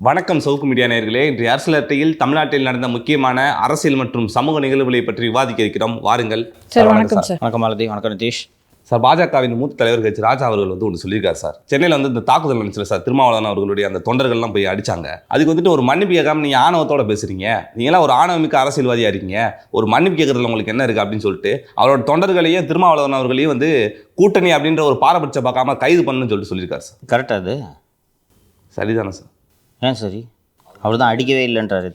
வணக்கம் சவுக்கு மீடியா நேயர்களே. இன்று அரசியல் அட்டையில் தமிழ்நாட்டில் நடந்த முக்கியமான அரசியல் மற்றும் சமூக நிகழ்வுகளை பற்றி விவாதிக்க இருக்கிறோம். வாருங்கள். சார் வணக்கம். சார் வணக்கம் மாலதி. வணக்கம் நிதிஷ். சார், பாஜகவின் மூத்த தலைவர் ஹெச் ராஜா அவர்கள் ஒன்று சொல்லியிருக்காரு சார். சென்னையில் இந்த தாக்குதல் நடந்துச்சு சார். திருமாவளவன் அவர்களுடைய அந்த தொண்டர்கள்லாம் போய் அடிச்சாங்க. அதுக்கு ஒரு மன்னிப்பு கேட்காம நீங்கள் ஆணவத்தோட பேசுறீங்க. நீங்களாம் ஒரு ஆணவமிக்க அரசியல்வாதியாக இருக்கீங்க. ஒரு மன்னிப்பு கேட்கறதுல உங்களுக்கு என்ன இருக்குது அப்படின்னு சொல்லிட்டு அவரோட தொண்டர்களையும் திருமாவளவன் அவர்களையும் கூட்டணி அப்படின்ற ஒரு பாரபட்சம் பார்க்காம கைது பண்ணுன்னு சொல்லியிருக்காரு சார். கரெக்டாக அது சரிதானே சார்? ஏன் சரி? அவர் தான் அடிக்கவே இல்லைன்றாரு.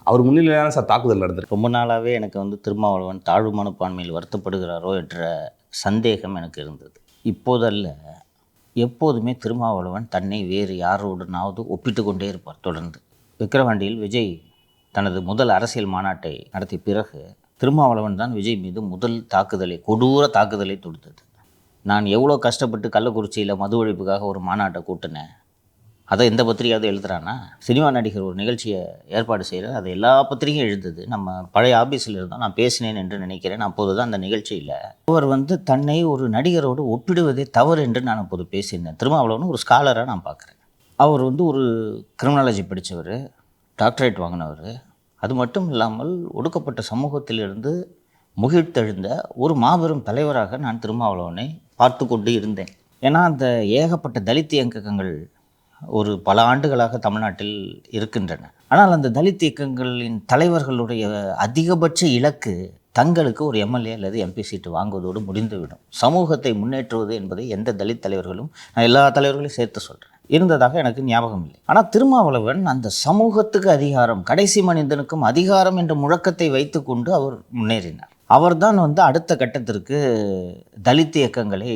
அவர் முன்னிலையான சார் தாக்குதல் நடந்திருக்கு. ரொம்ப நாளாகவே எனக்கு திருமாவளவன் தாழ்வு மனப்பான்மையில் வருத்தப்படுகிறாரோ என்ற சந்தேகம் எனக்கு இருந்தது. இப்போதல்ல, எப்போதுமே திருமாவளவன் தன்னை வேறு யாரோடனாவது ஒப்பிட்டு கொண்டே இருப்பார் தொடர்ந்து. விக்கிரவாண்டியில் விஜய் தனது முதல் அரசியல் மாநாட்டை நடத்திய பிறகு திருமாவளவன் தான் விஜய் மீது முதல் கொடூர தாக்குதலை தொடுத்தது. நான் எவ்வளோ கஷ்டப்பட்டு கள்ளக்குறிச்சியில் மது ஒழிப்புக்காக ஒரு மாநாட்டை கூட்டினேன், அதை எந்த பத்திரிகையாவது எழுதுறானா? சினிமா நடிகர் ஒரு நிகழ்ச்சியை ஏற்பாடு செய்கிறார், அது எல்லா பத்திரிகையும் எழுதுது. நம்ம பழைய ஆஃபீஸில் இருந்தோம், நான் பேசினேன் என்று நினைக்கிறேன். அப்போது தான் அந்த நிகழ்ச்சியில் அவர் தன்னை ஒரு நடிகரோடு ஒப்பிடுவதே தவறு என்று நான் அப்போது பேசியிருந்தேன். திருமாவளவன் ஒரு ஸ்காலராக நான் பார்க்குறேன். அவர் ஒரு கிரிமினாலஜி படித்தவர், டாக்டரேட் வாங்கினவர். அது மட்டும் இல்லாமல் ஒடுக்கப்பட்ட சமூகத்திலிருந்து முகிழ்த்தெழுந்த ஒரு மாபெரும் தலைவராக நான் திருமாவளவனை பார்த்து கொண்டு இருந்தேன். ஏன்னா அந்த ஏகப்பட்ட தலித் இயக்கங்கள் ஒரு பல ஆண்டுகளாக தமிழ்நாட்டில் இருக்கின்றன. ஆனால் அந்த தலித் இயக்கங்களின் தலைவர்களுடைய அதிகபட்ச இலக்கு தங்களுக்கு ஒரு எம்எல்ஏ அல்லது எம்பி சீட்டு வாங்குவதோடு முடிந்துவிடும். சமூகத்தை முன்னேற்றுவது என்பதை எந்த தலித் தலைவர்களும், நான் எல்லா தலைவர்களையும் சேர்த்து சொல்கிறேன், இருந்ததாக எனக்கு ஞாபகம் இல்லை. ஆனால் திருமாவளவன் அந்த சமூகத்துக்கு அதிகாரம், கடைசி மனிதனுக்கும் அதிகாரம் என்ற முழக்கத்தை வைத்து கொண்டு அவர் முன்னேறினார். அவர்தான் அடுத்த கட்டத்திற்கு தலித் இயக்கங்களை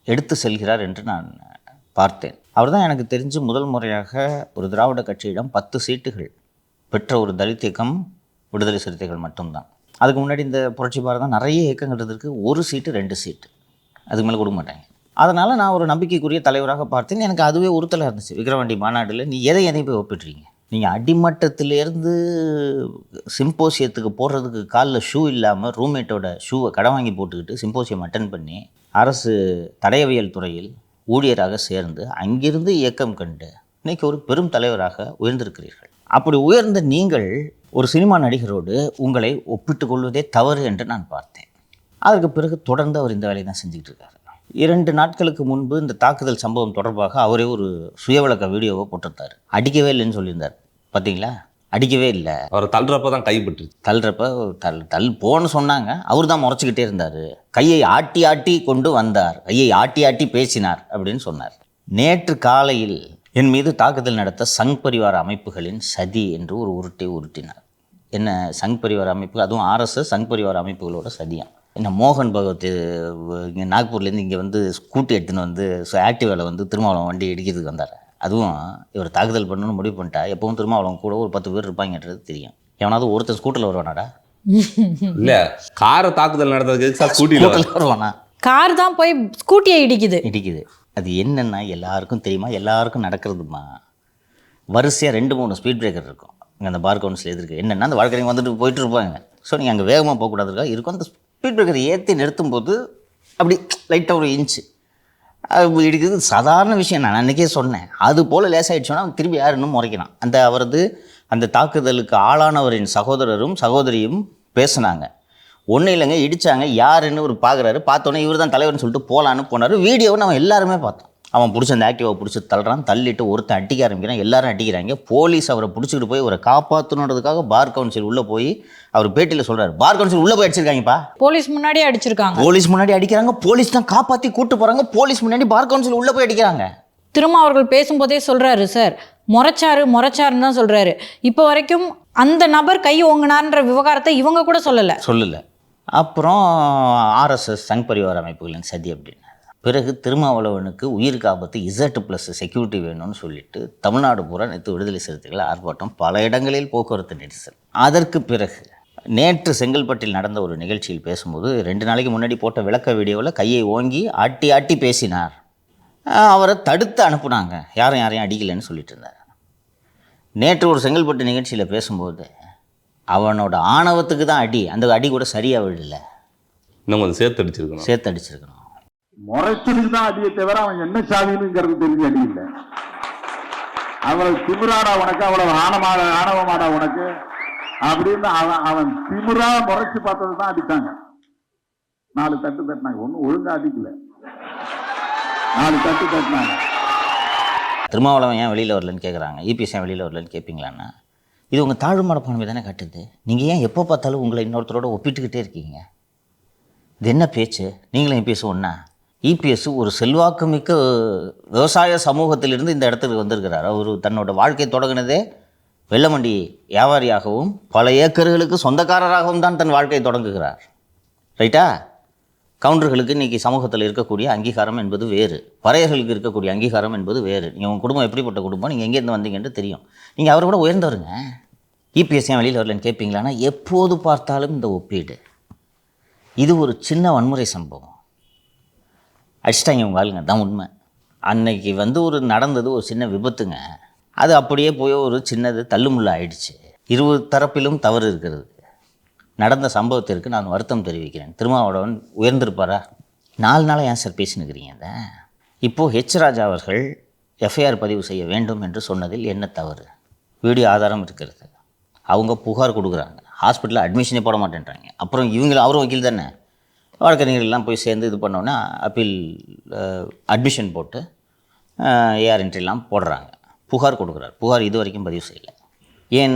எடுத்து செல்கிறார் என்று நான் பார்த்தேன். அவர் தான் எனக்கு தெரிஞ்சு முதல் முறையாக ஒரு திராவிட கட்சியிடம் 10 சீட்டுகள் பெற்ற ஒரு தலித் இயக்கம் விடுதலை சிறுத்தைகள் மட்டும்தான். அதுக்கு முன்னாடி இந்த புரட்சி பாரதம் நிறைய இயக்கங்கள் இருந்திருக்கு, 1 சீட்டு 2 சீட்டு, அதுக்கு மேலே கொடுக்க மாட்டாங்க. அதனால் நான் ஒரு நம்பிக்கைக்குரிய தலைவராக பார்த்தேன். எனக்கு அதுவே உறுத்தலாக இருந்துச்சு. விக்கிரவாண்டி மாநாட்டில் நீ எதையும் போய் ஒப்பிட்டுறீங்க? நீங்கள் அடிமட்டத்திலேருந்து சிம்போசியத்துக்கு போடுறதுக்கு காலில் ஷூ இல்லாமல் ரூம்மேட்டோட ஷூவை கடன் வாங்கி போட்டுக்கிட்டு சிம்போசியம் அட்டன் பண்ணி அரசு தடயவியல் துறையில் ஊழியராக சேர்ந்து அங்கிருந்து இயக்கம் கண்டு இன்றைக்கி ஒரு பெரும் தலைவராக உயர்ந்திருக்கிறீர்கள். அப்படி உயர்ந்த நீங்கள் ஒரு சினிமா நடிகரோடு உங்களை ஒப்பிட்டு கொள்வதே தவறு என்று நான் பார்த்தேன். அதற்கு பிறகு தொடர்ந்து அவர் இந்த வேலையை தான் செஞ்சுக்கிட்டு இருக்காரு. 2 நாட்களுக்கு முன்பு இந்த தாக்குதல் சம்பவம் தொடர்பாக அவரே ஒரு சுயவிளக்க வீடியோவை போட்டிருந்தார். அடிக்கவே இல்லைன்னு சொல்லியிருந்தார். பார்த்தீங்களா? அடிக்கவே இல்லை. அவர் தள்ளுறப்ப தான் கைப்பற்று தள் போன்னு சொன்னாங்க. அவர் தான் முறைச்சிக்கிட்டே இருந்தார். கையை ஆட்டி ஆட்டி கொண்டு வந்தார், கையை ஆட்டி ஆட்டி பேசினார் அப்படின்னு சொன்னார். நேற்று காலையில் என் மீது தாக்குதல் நடத்த சங் பரிவார அமைப்புகளின் சதி என்று ஒரு உருட்டினார். என்ன சங் பரிவார அமைப்பு? அதுவும் RSS சங் பரிவார அமைப்புகளோட சதியாம். என்ன மோகன் பகவத் இங்கே நாக்பூர்லேருந்து இங்கே ஸ்கூட்டி எடுத்துன்னு ஆக்டிவாவில் திருமாவளவன் வண்டி இடிக்கிறதுக்கு வந்தார். அதுவும் இவர் தாக்குதல் பண்ணணும்னு முடிவு பண்ணிட்டா எப்பவும் திருமாவளவன் கூட ஒரு 10 பேர் இருப்பாங்கன்றது தெரியும். எவனாவது ஒருத்தர் ஸ்கூட்டரில் வருவானாடா? இல்லை, காரை தாக்குதல் நடந்ததுக்கு ஸ்கூட்டியில் வருவானா? கார் தான் போய் ஸ்கூட்டியை இடிக்குது. அது என்னென்னா எல்லாருக்கும் தெரியுமா? எல்லாருக்கும் நடக்கிறதுமா. வரிசையாக 2-3 ஸ்பீட் பிரேக்கர் இருக்கும் அங்கே அந்த பார் கவுன்சில் எதிர்க்கு. என்னென்னா அந்த வாழ்க்கைங்க போயிட்டு இருப்பாங்க. ஸோ நீங்கள் அங்கே வேகமாக போகக்கூடாதுக்கா இருக்கும். அந்த ஸ்பீட் பிரேக்கரை ஏற்றி நிறுத்தும் போது அப்படி லைட்டாக ஒரு இன்ச்சு இடிக்குது. சாதாரண விஷயம். நான் அன்றைக்கே சொன்னேன். அது போல் லேசாகிடுச்சோன்னா திரும்பி யார் இன்னும் முறைக்கிறான். அந்த தாக்குதலுக்கு ஆளானவரின் சகோதரியும் பேசுனாங்க. ஒன்றும் இல்லைங்க, இடித்தாங்க, யாருன்னு ஒரு பார்க்குறாரு. பார்த்தோன்னே இவர் தான் தலைவர்னு சொல்லிட்டு போகலான்னு போனார். வீடியோவை நம்ம எல்லாருமே பார்த்தோம். அவன் பிடிச்ச அந்த ஆக்டிவாவை பிடிச்சி தள்ளிட்டு ஒருத்தன் அடிக்க ஆரம்பிக்கிறான். எல்லாரும் அடிக்கிறாங்க. போலீஸ் அவரை பிடிச்சிக்கிட்டு போய் அவரை காப்பாற்றணுன்றதுக்காக பார் கவுன்சில் உள்ளே போய் அவர் பேட்டியில் சொல்கிறார், பார் கவுன்சில் உள்ளே போய் அடிச்சிருக்காங்கப்பா. போலீஸ் முன்னாடி அடிக்கிறாங்க. போலீஸ் தான் காப்பாற்றி கூட்டு போகிறாங்க. போலீஸ் முன்னாடி பார் கவுன்சில் உள்ளே போய் அடிக்கிறாங்க. திரும்ப அவர்கள் பேசும்போதே சொல்கிறாரு, சார் முறைச்சாருன்னு தான் சொல்கிறாரு. இப்போ வரைக்கும் அந்த நபர் கை ஓங்கினார்ன்ற விவகாரத்தை இவங்க கூட சொல்லலை. அப்புறம் RSS சங் பரிவார அமைப்புகளின் சதி அப்படின்னு. பிறகு திருமாவளவனுக்கு உயிருக்கு ஆபத்து, Z+ செக்யூரிட்டி வேணும்னு சொல்லிட்டு தமிழ்நாடு பூரா நேற்று விடுதலை சிறுத்தைகள் ஆர்ப்பாட்டம், பல இடங்களில் போக்குவரத்து நெரிசல். அதற்கு பிறகு நேற்று செங்கல்பட்டில் நடந்த ஒரு நிகழ்ச்சியில் பேசும்போது 2 நாளைக்கு முன்னாடி போட்ட விளக்க வீடியோவில் கையை ஓங்கி ஆட்டி ஆட்டி பேசினார். அவரை தடுத்து அனுப்புனாங்க, யாரையும் அடிக்கலைன்னு சொல்லிட்டு இருந்தார். நேற்று ஒரு செங்கல்பட்டு நிகழ்ச்சியில் பேசும்போது அவனோட ஆணவத்துக்கு தான் அடி, அந்த அடி கூட சரியாக விடலை, இன்னும் சேர்த்து அடிச்சிருக்கணும். முறைச்சதுக்கு தான் அடியை தவிர அவன் என்ன சாதினுங்கிறது தெரிஞ்ச அடி இல்லை. அவ்வளவு திமிராடா உனக்கு, அவ்வளவு ஆணவமாடா உனக்கு அப்படின்னு அவன் திமிரா முறைச்சு பார்த்தது தான் அடித்தாங்க. 4 தட்டு தட்டினாங்க, ஒன்றும் ஒழுங்கா அடிக்கல, 4 தட்டு தட்டினாங்க. திருமாவளவன் ஏன் வெளியில் வரலன்னு கேட்குறாங்க, இபிஎஸ் ஏன் வெளியில் வரலன்னு கேட்பீங்களான்னா, இது உங்கள் தாழ்மான பணமே தானே காட்டுது. நீங்கள் ஏன் எப்போ பார்த்தாலும் உங்களை இன்னொருத்தரோட ஒப்பிட்டுக்கிட்டே இருக்கீங்க? இது என்ன பேச்சு? நீங்களும் இபிஎஸ் ஒன்றா? இபிஎஸ் ஒரு செல்வாக்குமிக்க விவசாய சமூகத்திலிருந்து இந்த இடத்துக்கு வந்திருக்கிறார். அவர் தன்னோட வாழ்க்கையை தொடங்கினதே வெள்ளமண்டி வியாபாரியாகவும் பல ஏக்கர்களுக்கு சொந்தக்காரராகவும் தான் தன் வாழ்க்கையை தொடங்குகிறார். ரைட்டா? கவுண்டர்களுக்கு இன்றைக்கி சமூகத்தில் இருக்கக்கூடிய அங்கீகாரம் என்பது வேறு, பறையர்களுக்கு இருக்கக்கூடிய அங்கீகாரம் என்பது வேறு. நீங்கள் உங்கள் குடும்பம் எப்படிப்பட்ட குடும்பம், நீங்கள் எங்கேருந்து வந்தீங்கன்னு தெரியும். நீங்கள் அவரை கூட உயர்ந்தவருங்க. இபிஎஸ் ஏன் வெளியில் வரலன்னு கேட்பீங்களான்னா, எப்போது பார்த்தாலும் இந்த ஒப்பீடு. இது ஒரு சின்ன வன்முறை சம்பவம், அடிச்சிட்டாங்க உங்கள் ஆளுங்க, தான் உண்மை. அன்னைக்கு ஒரு நடந்தது ஒரு சின்ன விபத்துங்க. அது அப்படியே போய் ஒரு சின்னது தள்ளுமுள்ள ஆயிடுச்சு. 20 தரப்பிலும் தவறு இருக்கிறது. நடந்த சம்பவத்திற்கு நான் வருத்தம் தெரிவிக்கிறேன். திருமாவளவன் உயர்ந்திருப்பாரா? 4 நாளாக ஏன் சார் பேசினுக்கிறீங்க? அதை இப்போது ஹெச் ராஜா அவர்கள் எஃப்ஐஆர் பதிவு செய்ய வேண்டும் என்று சொன்னதில் என்ன தவறு? வீடியோ ஆதாரம் இருக்கிறது. அவங்க புகார் கொடுக்குறாங்க, ஹாஸ்பிட்டலில் அட்மிஷனே போட மாட்டேன்றாங்க. அப்புறம் அவரும் வக்கீல் தானே, வழக்கறிஞர்கள்லாம் போய் சேர்ந்து இது பண்ணோன்னா அப்பீல் அட்மிஷன் போட்டு ஏஆர் என்ட்ரிலாம் போடுறாங்க. புகார் கொடுக்குறாரு. புகார் இது வரைக்கும் பதிவு செய்யலை. ஏன்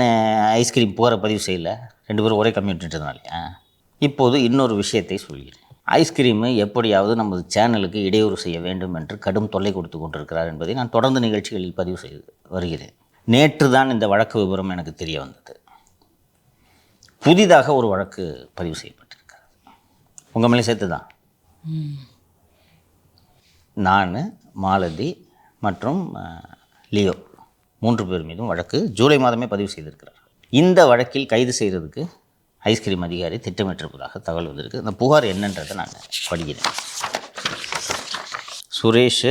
ஐஸ்கிரீம் புகாரை பதிவு செய்யலை? 2 பேரும் ஒரே கம்யூனிட்டின்றதுனாலையா? இப்போது இன்னொரு விஷயத்தை சொல்கிறேன். ஐஸ்கிரீமு எப்படியாவது நமது சேனலுக்கு இடையூறு செய்ய வேண்டும் என்று கடும் தொல்லை கொடுத்து கொண்டிருக்கிறார் என்பதை நான் தொடர்ந்து நிகழ்ச்சிகளில் பதிவு செய்து வருகிறேன். நேற்று தான் இந்த வழக்கு விவரம் எனக்கு தெரிய வந்தது. புதிதாக ஒரு வழக்கு பதிவு செய்யப்பட்டிருக்கிறது. உங்கள் மேலே சேர்த்து தான். நான், மாலதி மற்றும் லியோ 3 பேர் மீதும் வழக்கு ஜூலை மாதமே பதிவு செய்திருக்கிறார். இந்த வழக்கில் கைது செய்கிறதுக்கு ஐஸ்கிரீம் அதிகாரி திட்டமிட்டிருப்பதாக தகவல் வந்திருக்கு. அந்த புகார் என்னன்றதை நான் படிக்கிறேன். Suresh,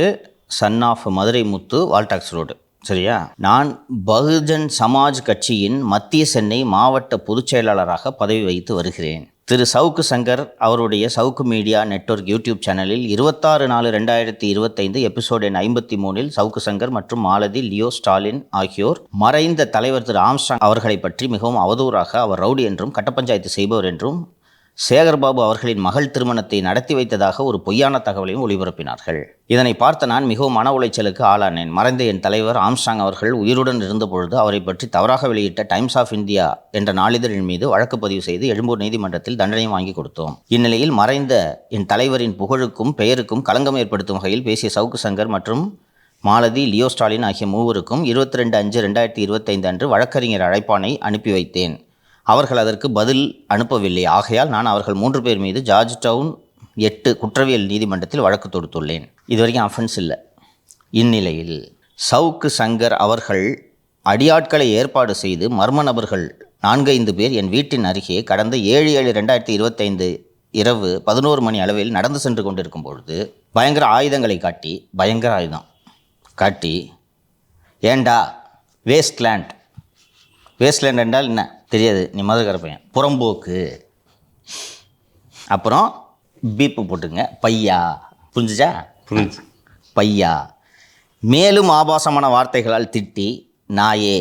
son of Madurai Muthu, Waltax road. சரியா? நான் பகுஜன் சமாஜ் கட்சியின் மத்திய சென்னை மாவட்ட பொதுச் செயலாளராக பதவி வகித்து வருகிறேன். திரு சவுக்கு சங்கர் அவருடைய சவுக்கு மீடியா நெட்வொர்க் யூடியூப் சேனலில் 26/4/2025 எபிசோட் எண் 53 சவுக்கு சங்கர் மற்றும் மாலதி, லியோ, ஸ்டாலின் ஆகியோர் மறைந்த தலைவர் திரு ஆம்ஸ்ட்ராங் அவர்களை பற்றி மிகவும் அவதூறாக அவர் ரவுடி என்றும் கட்ட பஞ்சாயத்து செய்பவர் என்றும் சேகர்பாபு அவர்களின் மகள் திருமணத்தை நடத்தி வைத்ததாக ஒரு பொய்யான தகவலையும் ஒளிபரப்பினார்கள். இதனை பார்த்த நான் மிகவும் மன உளைச்சலுக்கு ஆளானேன். மறைந்த என் தலைவர் ஆம்ஸ்ட்ராங் அவர்கள் உயிருடன் இருந்தபொழுது அவரை பற்றி தவறாக வெளியிட்ட டைம்ஸ் ஆஃப் இந்தியா என்ற நாளிதழின் மீது வழக்கு பதிவு செய்து எழும்பூர் நீதிமன்றத்தில் தண்டனை வாங்கி கொடுத்தோம். இந்நிலையில் மறைந்த என் தலைவரின் புகழுக்கும் பெயருக்கும் களங்கம் ஏற்படுத்தும் வகையில் பேசிய சவுக்கு சங்கர் மற்றும் மாலதி, லியோ, ஸ்டாலின் ஆகிய மூவருக்கும் 22/5/2025 அன்று வழக்கறிஞர் அழைப்பானை அனுப்பி வைத்தேன். அவர்கள் அதற்கு பதில் அனுப்பவில்லை. ஆகையால் நான் அவர்கள் 3 பேர் மீது ஜார்ஜ் டவுன் 8 குற்றவியல் நீதிமன்றத்தில் வழக்கு தொடுத்துள்ளேன். இதுவரைக்கும் அஃபென்ஸ் இல்லை. இந்நிலையில் சவுக்கு சங்கர் அவர்கள் அடியாட்களை ஏற்பாடு செய்து மர்ம நபர்கள் 4-5 பேர் என் வீட்டின் அருகே கடந்த 7/7/2025 இரவு 11 மணி அளவில் நடந்து சென்று கொண்டிருக்கும் பொழுது பயங்கர ஆயுதங்களை காட்டி, பயங்கர ஆயுதம் காட்டி, ஏண்டா வேஸ்ட்லேண்ட் என்றால் என்ன தெரியாது, நீ மதுரக்கார பையன், புறம்போக்கு, அப்புறம் பீப்பு போட்டுங்க, பையா, புரிஞ்சுச்சா? புரிஞ்சு. பையா, மேலும் ஆபாசமான வார்த்தைகளால் திட்டி, நாயே,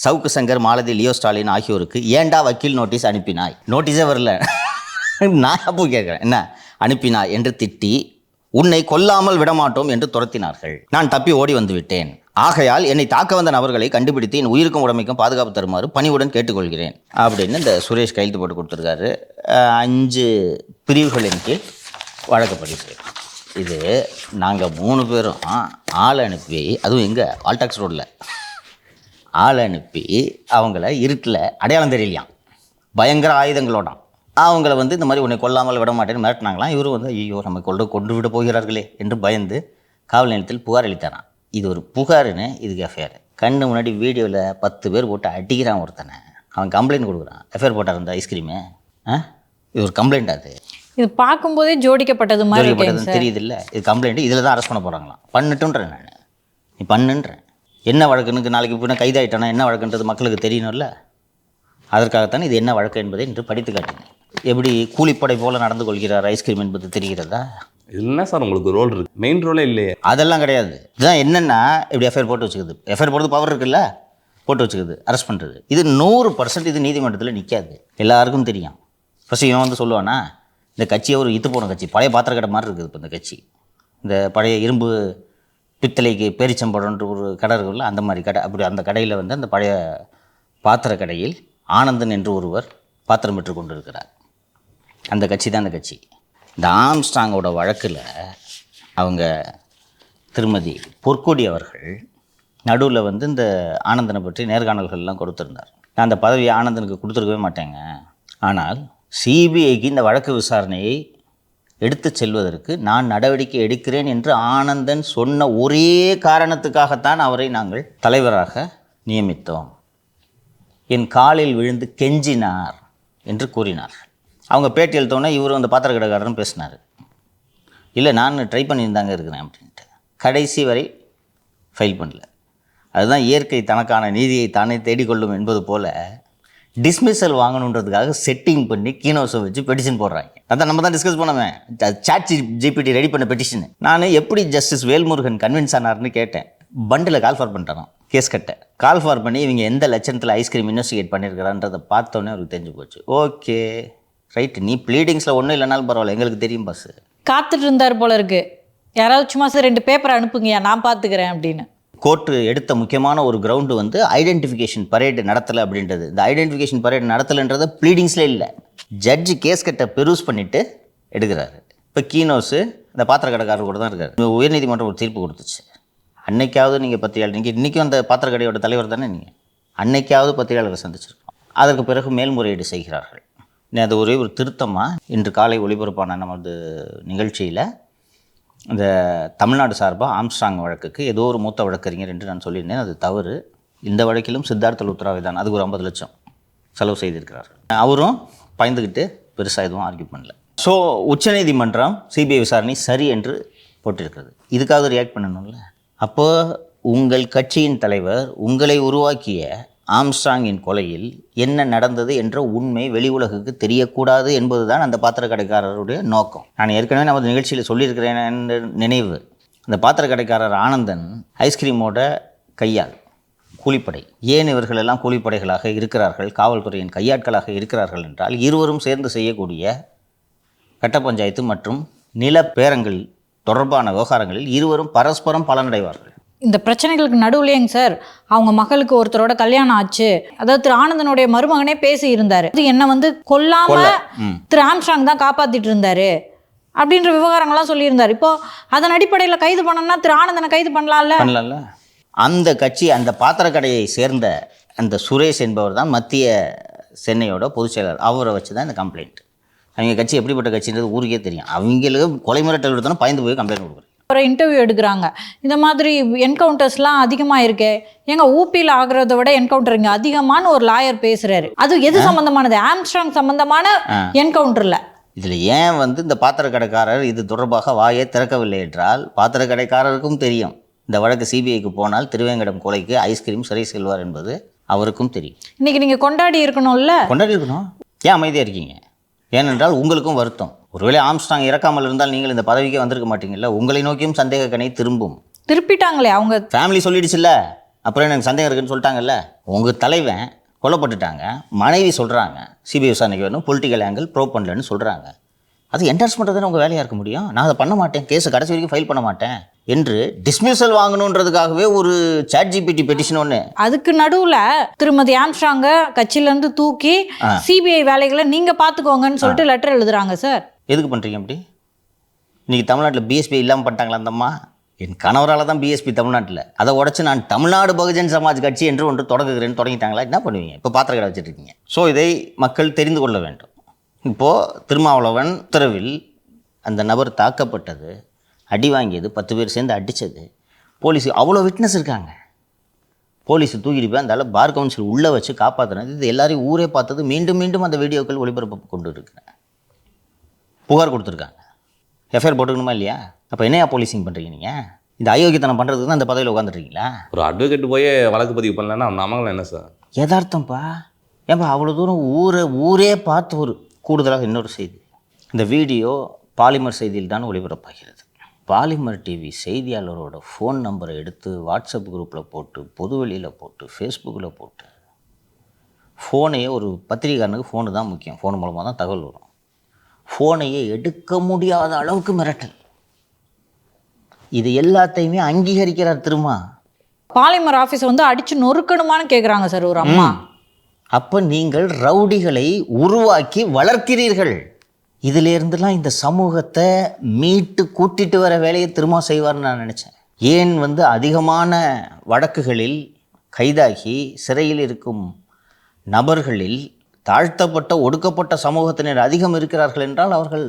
சவுக்கு சங்கர், மாலதி, லியோ, ஸ்டாலின் ஆகியோருக்கு ஏண்டா வக்கீல் நோட்டீஸ் அனுப்பினாய்? நோட்டீஸே வரல, நான் அப்போ கேட்குறேன், என்ன அனுப்பினாய் என்று திட்டி உன்னை கொல்லாமல் விடமாட்டோம் என்று துரத்தினார்கள். நான் தப்பி ஓடி வந்து விட்டேன். ஆகையால் என்னை தாக்க வந்த நபர்களை கண்டுபிடித்து என் உயிருக்கும் உடமைக்கும் பாதுகாப்பு தருமாறு பணிவுடன் கேட்டுக்கொள்கிறேன் அப்படின்னு இந்த சுரேஷ் கையெழுத்து போட்டு கொடுத்துருக்காரு. 5 பிரிவுகளின் கீழ் வழக்கு பதிவு செய்யணும். இது நாங்கள் 3 பேரும் ஆள் அனுப்பி, அதுவும் எங்கே வால்டாக்ஸ் ரோடில் ஆள் அனுப்பி அவங்கள இருட்டில் அடையாளம் தெரியலையாம், பயங்கர ஆயுதங்களோடாம் அவங்கள இந்த மாதிரி உன்னை கொல்லாமல் விட மாட்டேன்னு மிரட்டினாங்களாம். இவரும் ஐயோ நம்ம கொண்டு விட போகிறார்களே என்று பயந்து காவல் நிலையத்தில் புகார் அளித்தாரான். இது ஒரு புகாருன்னு, இதுக்கு எஃப்ஐஆர். கண்ணு முன்னாடி வீடியோவில் 10 பேர் போட்டு அடிக்கிறான் ஒருத்தனை, அவன் கம்ப்ளைண்ட் கொடுக்குறான். எஃப்ஐஆர் போட்டார் அந்த ஐஸ்கிரீமு. இது ஒரு கம்ப்ளைண்ட். அது இது பார்க்கும்போதே ஜோடிக்கப்பட்டது மாதிரி தெரியுது இல்லை? இது கம்ப்ளைண்ட். இதில் தான் அரெஸ்ட் பண்ண போகிறாங்களாம். பண்ணட்டுன்றேன் நான், நீ பண்ணுன்றேன். என்ன வழக்குன்னு நாளைக்கு பின்ன கைதாயிட்டானா என்ன வழக்குன்றது மக்களுக்கு தெரியணும்ல. அதற்காகத்தான் இது என்ன வழக்கு என்பதை இன்று படித்து காட்டினேன். எப்படி கூலிப்படை போல நடந்து கொள்கிறார் ஐஸ்கிரீம் என்பது தெரிகிறதா? இதுல என்ன சார் உங்களுக்கு ரோல் இருக்கு? மெயின் ரோலே இல்லையே. அதெல்லாம் கிடையாது. இதுதான் என்னென்னா இப்படி எஃப்ஐஆர் போட்டு வச்சுக்குது. எஃப்ஐஆர் போடுறது பவர் இருக்குல்ல, போட்டு வச்சுக்குது, அரெஸ்ட் பண்ணுறது. இது 100% இது நீதிமன்றத்தில் நிற்காது, எல்லாருக்கும் தெரியும். ஃபஸ்ட்டு இவன் வந்து சொல்லுவானா, இந்த கட்சியை ஒரு இத்து போன கட்சி, பழைய பாத்திர கடை மாதிரி இருக்குது இப்போ இந்த கட்சி. இந்த பழைய இரும்பு பித்தளைக்கு பேரிச்சம்பழம்ன்ற ஒரு கடை இருக்குல்ல, அந்த மாதிரி கடை. அப்படி அந்த கடையில் வந்து அந்த பழைய பாத்திர கடையில் ஆனந்தன் என்று ஒருவர் பாத்திரம் பெற்று கொண்டு இருக்கிறார். அந்த கட்சி தான் அந்த கட்சி. இந்த ஆம்ஸ்ட்ராங்கோட வழக்கில் அவங்க திருமதி பொற்கொடி அவர்கள் நடுவில் வந்து இந்த ஆனந்தனை பற்றி நேர்காணல்கள்லாம் கொடுத்துருந்தார். நான் அந்த பதவியை ஆனந்தனுக்கு கொடுத்துருக்கவே மாட்டேங்க, ஆனால் சிபிஐக்கு இந்த வழக்கு விசாரணையை எடுத்து செல்வதற்கு நான் நடவடிக்கை எடுக்கிறேன் என்று ஆனந்தன் சொன்ன ஒரே காரணத்துக்காகத்தான் அவரை நாங்கள் தலைவராக நியமித்தோம். என் காலில் விழுந்து கெஞ்சினார் என்று கூறினார். அவங்க பேட்டி எழுத்தோன்னே இவரும் அந்த பாத்திர கடைக்காரரும் பேசினார். இல்லை, நான் ட்ரை பண்ணியிருந்தாங்க இருக்கிறேன் அப்படின்ட்டு. கடைசி வரை ஃபைல் பண்ணல. அதுதான் இயற்கை தனக்கான நீதியை தானே தேடிக்கொள்ளும் என்பது போல் டிஸ்மிஸல் வாங்கணுன்றதுக்காக செட்டிங் பண்ணி கீனோஸை வச்சு பெட்டிஷன் போடுறாங்க. அதான் நம்ம தான் டிஸ்கஸ் பண்ணோமே, சாட் ஜிபிடி ரெடி பண்ண பெட்டிஷன். நான் எப்படி ஜஸ்டிஸ் வேல்முருகன் கன்வின்ஸ் ஆனார்னு கேட்டேன். பண்டில் கால் ஃபார் பண்ணிட்டாரான், கேஸ் கட்ட கால் ஃபார் பண்ணி இவங்க எந்த லட்சணத்தில் ஐஸ்கிரீம் இன்வெஸ்டிகேட் பண்ணியிருக்கிறான்றதை பார்த்தோன்னே அவருக்கு தெரிஞ்சு போச்சு. ஓகே ரைட்டு, நீ ப்ளீடிங்ஸில் ஒன்றும் இல்லைனாலும் பரவாயில்ல, எங்களுக்கு தெரியும் பாஸ். காத்துட்டு இருந்தார் போல இருக்கு, யாராவது சும்மா சார் 2 பேப்பர் அனுப்புங்கயா நான் பார்த்துக்கிறேன் அப்படின்னு. கோர்ட்டு எடுத்த முக்கியமான ஒரு கிரவுண்டு வந்து ஐடென்டிஃபிகேஷன் பரேடு நடத்தலை அப்படின்றது. இந்த ஐடென்டிஃபிகேஷன் பரேடு நடத்தலைன்றதை ப்ளீடிங்ஸில் இல்லை, ஜட்ஜு கேஸ் கட்டை பெருஸ் பண்ணிவிட்டு எடுக்கிறாரு. இப்போ கீனோஸு இந்த பாத்திர கடைக்காரர் கூட தான் இருக்கார். உயர்நீதிமன்றம் ஒரு தீர்ப்பு கொடுத்துச்சு. அன்னைக்காவது நீங்கள் பத்திரிகையாளர், நீங்கள் இன்றைக்கும் அந்த பாத்திர கடையோட தலைவர் தானே நீங்கள், அன்னைக்காவது பத்திரிகையாளரை சந்திச்சிருக்கோம். அதற்கு பிறகு மேல்முறையீடு செய்கிறார்கள். அது ஒரே ஒரு திருத்தமாக இன்று காலை ஒளிபரப்பான நமது நிகழ்ச்சியில் இந்த தமிழ்நாடு சார்பாக ஆம்ஸ்ட்ராங் வழக்குக்கு ஏதோ ஒரு மூத்த வழக்கறிஞர் என்று நான் சொல்லியிருந்தேன். அது தவறு. இந்த வழக்கிலும் சித்தார்த்த லுத்ராவை தான் அதுக்கு ஒரு 50 லட்சம் செலவு செய்திருக்கிறார். அவரும் பயந்துக்கிட்டு பெருசாக எதுவும் ஆர்கியூ பண்ணல. ஸோ உச்சநீதிமன்றம் சிபிஐ விசாரணை சரி என்று போட்டிருக்கிறது. இதுக்காக ரியாக்ட் பண்ணணும்ல. அப்போ உங்கள் கட்சியின் தலைவர் உங்களை உருவாக்கிய ஆம்ஸ்ட்ராங்கின் கொலையில் என்ன நடந்தது என்ற உண்மை வெளி உலகுக்கு தெரியக்கூடாது என்பதுதான் அந்த பாத்திர கடைக்காரருடைய நோக்கம். நான் ஏற்கனவே நமது நிகழ்ச்சியில் சொல்லியிருக்கிறேன் நினைவு. அந்த பாத்திர கடைக்காரர் ஆனந்தன் ஐஸ்கிரீமோட கையால் கூலிப்படை. ஏன் இவர்கள் எல்லாம் கூலிப்படைகளாக இருக்கிறார்கள், காவல்துறையின் கையாட்களாக இருக்கிறார்கள் என்றால், இருவரும் சேர்ந்து செய்யக்கூடிய கட்ட பஞ்சாயத்து மற்றும் நிலப்பேரங்கள் தொடர்பான விவகாரங்களில் இருவரும் பரஸ்பரம் பலனடைவார்கள். இந்த பிரச்சனைகளுக்கு நடுவுலேங்க சார் அவங்க மகளுக்கு ஒருத்தரோட கல்யாணம் ஆச்சு. அதாவது திரு ஆனந்தனுடைய மருமகனே பேசி இருந்தாரு, என்ன வந்து கொல்லாம திரு ஆம்ஸ்ட்ராங் தான் காப்பாத்திட்டு இருந்தாரு அப்படின்ற விவகாரங்கள்லாம் சொல்லியிருந்தார். இப்போ அதன் அடிப்படையில் கைது பண்ணணும்னா திரு ஆனந்தனை கைது பண்ணலாம்ல. அந்த கட்சி அந்த பாத்திர கடையை சேர்ந்த அந்த சுரேஷ் என்பவர் தான் மத்திய சென்னையோட பொதுச் செயலாளர். அவரை வச்சு தான் இந்த கம்ப்ளைண்ட். அவங்க கட்சி எப்படிப்பட்ட கட்சின்றது ஊருக்கே தெரியும். அவங்களுக்கு கொலை மிரட்டல் எடுத்தோன்னா பயந்து போய் கம்ப்ளைண்ட் கொடுக்குறேன். ஒரு இன்டர்வியூ எடுக்கிறாங்க, இந்த மாதிரி என்கவுண்டர்ஸ்லாம் அதிகமாக இருக்கே, எங்கள் ஊபியில் ஆகிறத விட என்கவுண்டர் இங்கே அதிகமான ஒரு லாயர் பேசுகிறாரு. அது எது சம்மந்தமானது? ஆம்ஸ்ட்ராங் சம்மந்தமான என்கவுண்டரில். இதில் ஏன் வந்து இந்த பாத்திர கடைக்காரர் இது தொடர்பாக வாயை திறக்கவில்லை என்றால், பாத்திர கடைக்காரருக்கும் தெரியும் இந்த வழக்கு சிபிஐக்கு போனால் திருவேங்கடம் கொலைக்கு ஐஸ்கிரீம் சிறை செல்வார் என்பது அவருக்கும் தெரியும். இன்னைக்கு நீங்கள் கொண்டாடி இருக்கணும்ல. கொண்டாடி இருக்கணும். ஏன் அமைதியாக இருக்கீங்க? ஏனென்றால் உங்களுக்கும் வருத்தம். ஒருவேளை ஆம்ஸ்ட்ராங் இறக்காமல் இருந்தால் நீங்கள் இந்த பதவிக்கே வந்திருக்க மாட்டீங்கல்ல. உங்களை நோக்கியும் சந்தேக கணை திருப்பிட்டாங்களே அவங்க ஃபேமிலி சொல்லிடுச்சுல்ல. அப்புறம் எனக்கு சந்தேகம் இருக்குன்னு சொல்லிட்டாங்கல்ல. உங்கள் தலைவன் கொல்லப்பட்டுட்டாங்க, மனைவி சொல்கிறாங்க சிபிஐ விசாரணைக்கு வரணும், பொலிட்டிக்கல் ஆங்கிள் ப்ரூவ் பண்ணலன்னு சொல்கிறாங்க. அது என்டர்ஸ் பண்ணுறதுன்னு உங்கள் வேலையாக இருக்க முடியும். நான் அதை பண்ண மாட்டேன், கேஸை கடைசி வரைக்கும் ஃபைல் பண்ண மாட்டேன் என்று டிஸ்மிஸல் வாங்கணுன்றதுக்காகவே ஒரு சாட் ஜிபிடி பெட்டிஷன் ஒன்று. அதுக்கு நடுவில் திருமதி ஆம்ஸ்ட்ராங்க கட்சியிலேருந்து தூக்கி சிபிஐ வேலைகளை நீங்கள் பார்த்துக்கோங்கன்னு சொல்லிட்டு லெட்டர் எழுதுறாங்க. சார் எதுக்கு பண்ணுறீங்க அப்படி? இன்றைக்கி தமிழ்நாட்டில் பிஎஸ்பி இல்லாமல் பண்ணிட்டாங்களா அந்தம்மா? என் கணவரால் தான் பிஎஸ்பி தமிழ்நாட்டில். அதை உடச்சி நான் தமிழ்நாடு பகுஜன் சமாஜ் கட்சி என்று ஒன்று தொடங்குகிறேன்னு தொடங்கிட்டாங்களா? என்ன பண்ணுவீங்க? இப்போ பாத்திர கடை வச்சுருக்கீங்க. ஸோ இதை மக்கள் தெரிந்து கொள்ள வேண்டும். இப்போது திருமாவளவன் உத்தரவில் அந்த நபர் தாக்கப்பட்டது, அடி வாங்கியது, 10 பேர் சேர்ந்து அடித்தது, போலீஸு அவ்வளோ விட்னஸ் இருக்காங்க. போலீஸு தூக்கிட்டு போய் அந்த பார் கவுன்சில் உள்ளே வச்சு காப்பாற்றினது, இது எல்லாரையும் ஊரே பார்த்தது. மீண்டும் மீண்டும் அந்த வீடியோக்கள் ஒளிபரப்பு கொண்டு இருக்கிறேன். புகார் கொடுத்துருக்காங்க. எஃப்ஐஆர் போட்டுக்கணுமா இல்லையா? அப்போ என்னையா போலீசிங் பண்ணுறீங்க நீங்கள்? இந்த அயோக்கியத்தனம் பண்ணுறதுக்கு தான் அந்த பதவியில் உட்காந்துருக்கீங்களா? ஒரு அட்வொகேட் போய் வழக்கு பதிவு பண்ணலன்னா நமங்களும் என்ன சார்? யதார்த்தம்ப்பா. ஏன்பா அவ்வளோ தூரம் ஊரே பார்த்து ஒரு கூடுதலாக இன்னொரு செய்தி. இந்த வீடியோ பாலிமர் செய்தியில் தான் ஒளிபரப்பாகிறது. பாலிமர் டிவி செய்தியாளரோட ஃபோன் நம்பரை எடுத்து வாட்ஸ்அப் குரூப்பில் போட்டு, பொதுவெளியில் போட்டு, ஃபேஸ்புக்கில் போட்டு, ஃபோனையே ஒரு பத்திரிகைக்காரனுக்கு ஃபோனு தான் முக்கியம், ஃபோன் மூலமாக தான் தகவல் வரும். ஃபோனையே எடுக்க முடியாத அளவுக்கு மிரட்டல். இது எல்லாத்தையுமே அங்கீகரிக்கிறார் திருமா. பாலிமர் ஆஃபீஸை வந்து அடிச்சு நொறுக்கணுமான்னு கேட்குறாங்க சார் ஒரு அம்மா. அப்போ நீங்கள் ரவுடிகளை உருவாக்கி வளர்க்கிறீர்கள். இதிலேருந்துலாம் இந்த சமூகத்தை மீட்டு கூட்டிட்டு வர வேலையை திரும்ப செய்வார்னு நான் நினச்சேன். ஏன் வந்து அதிகமான வழக்குகளில் கைதாகி சிறையில் இருக்கும் நபர்களில் தாழ்த்தப்பட்ட ஒடுக்கப்பட்ட சமூகத்தினர் அதிகம் இருக்கிறார்கள் என்றால் அவர்கள்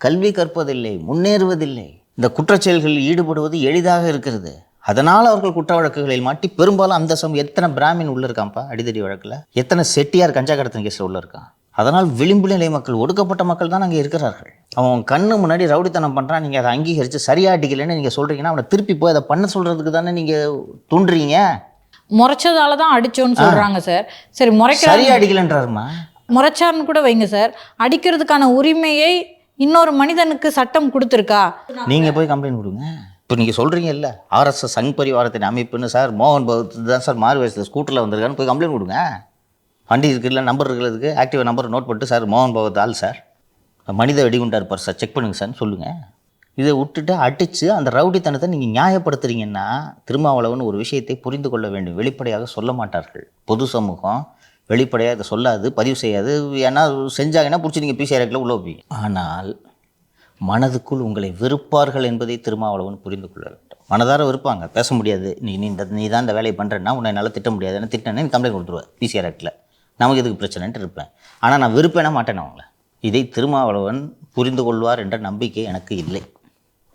கல்வி கற்பதில்லை, முன்னேறுவதில்லை, இந்த குற்றச்செயல்களில் ஈடுபடுவது எளிதாக இருக்கிறது. அதனால் அவர்கள் குற்ற வழக்குகளில் மாட்டி பெரும்பாலும் அந்த எத்தனை பிராமின் உள்ளே இருக்கான்ப்பா அடிதடி வழக்கில், எத்தனை செட்டியார் கஞ்சா கடத்தல் கேஸில் உள்ளே இருக்கான். அதனால் விளிம்பு நிலை மக்கள், ஒடுக்கப்பட்ட மக்கள் தான் அங்கே இருக்கிறார்கள். அவன் கண்ணு முன்னாடி ரவுடித்தனம் பண்ணுறான், நீங்கள் அதை அங்கீகரித்து சரியாக அடிக்கலைன்னு நீங்கள் சொல்கிறீங்கன்னா அவனை திருப்பி போய் அதை பண்ண சொல்கிறதுக்கு தானே நீங்கள் தூண்டுறீங்க. முறைச்சதால தான் அடிச்சோன்னு சொல்றாங்க சார். சரி, சரியா அடிக்கலன்றாருமா, முறைச்சார்னு கூட வைங்க சார். அடிக்கிறதுக்கான உரிமையை இன்னொரு மனிதனுக்கு சட்டம் கொடுத்துருக்கா? நீங்கள் போய் கம்ப்ளைண்ட் கொடுங்க. இப்போ நீங்கள் சொல்கிறீங்கல்ல ஆர்எஸ்எஸ் சங் பரிவாரத்தின் அமைப்புன்னு, சார் மோகன் பகவத் தான் சார் மாறு வயசில் ஸ்கூட்டரில் வந்திருக்கான்னு போய் கம்ப்ளைண்ட் கொடுங்க. வண்டி இருக்குல்ல, நம்பர் இருக்கிறதுக்கு ஆக்டிவ் நம்பர் நோட் பண்ணிட்டு, சார் மோகன் பகவத் ஆள் சார், மனித வெடிகுண்டா இருப்பார் சார், செக் பண்ணுங்க சார்னு சொல்லுங்கள். இதை விட்டுட்டு அடித்து அந்த ரவுடித்தனத்தை நீங்கள் நியாயப்படுத்துறீங்கன்னா, திருமாவளவன் ஒரு விஷயத்தை புரிந்து கொள்ள வேண்டும். வெளிப்படையாக சொல்ல மாட்டார்கள். பொது சமூகம் வெளிப்படையாக இதை சொல்லாது, பதிவு செய்யாது. ஏன்னா செஞ்சாங்கன்னா பிடிச்சி நீங்கள் பிசிஆர்ல உள்ள வைப்பீங்க. ஆனால் மனதுக்குள் உங்களை வெறுப்பார்கள் என்பதை திருமாவளவன் புரிந்து கொள்ள வேண்டும். மனதார வெறுப்பாங்க, பேச முடியாது. நீ தான் இந்த வேலையை பண்ணுறேன்னா உன்னை என்னால் திட்ட முடியாது, என்ன திட்டினே நீ கம்ப்ளைண்ட் கொடுத்துருவேன் பிசிஆர் ஆக்டில், நமக்கு எதுக்கு பிரச்சனைன்ட்டு இருப்பேன். ஆனால் நான் வெறுப்பேனா மாட்டேன் அவங்கள. இதை திருமாவளவன் புரிந்து கொள்வார் என்ற நம்பிக்கை எனக்கு இல்லை.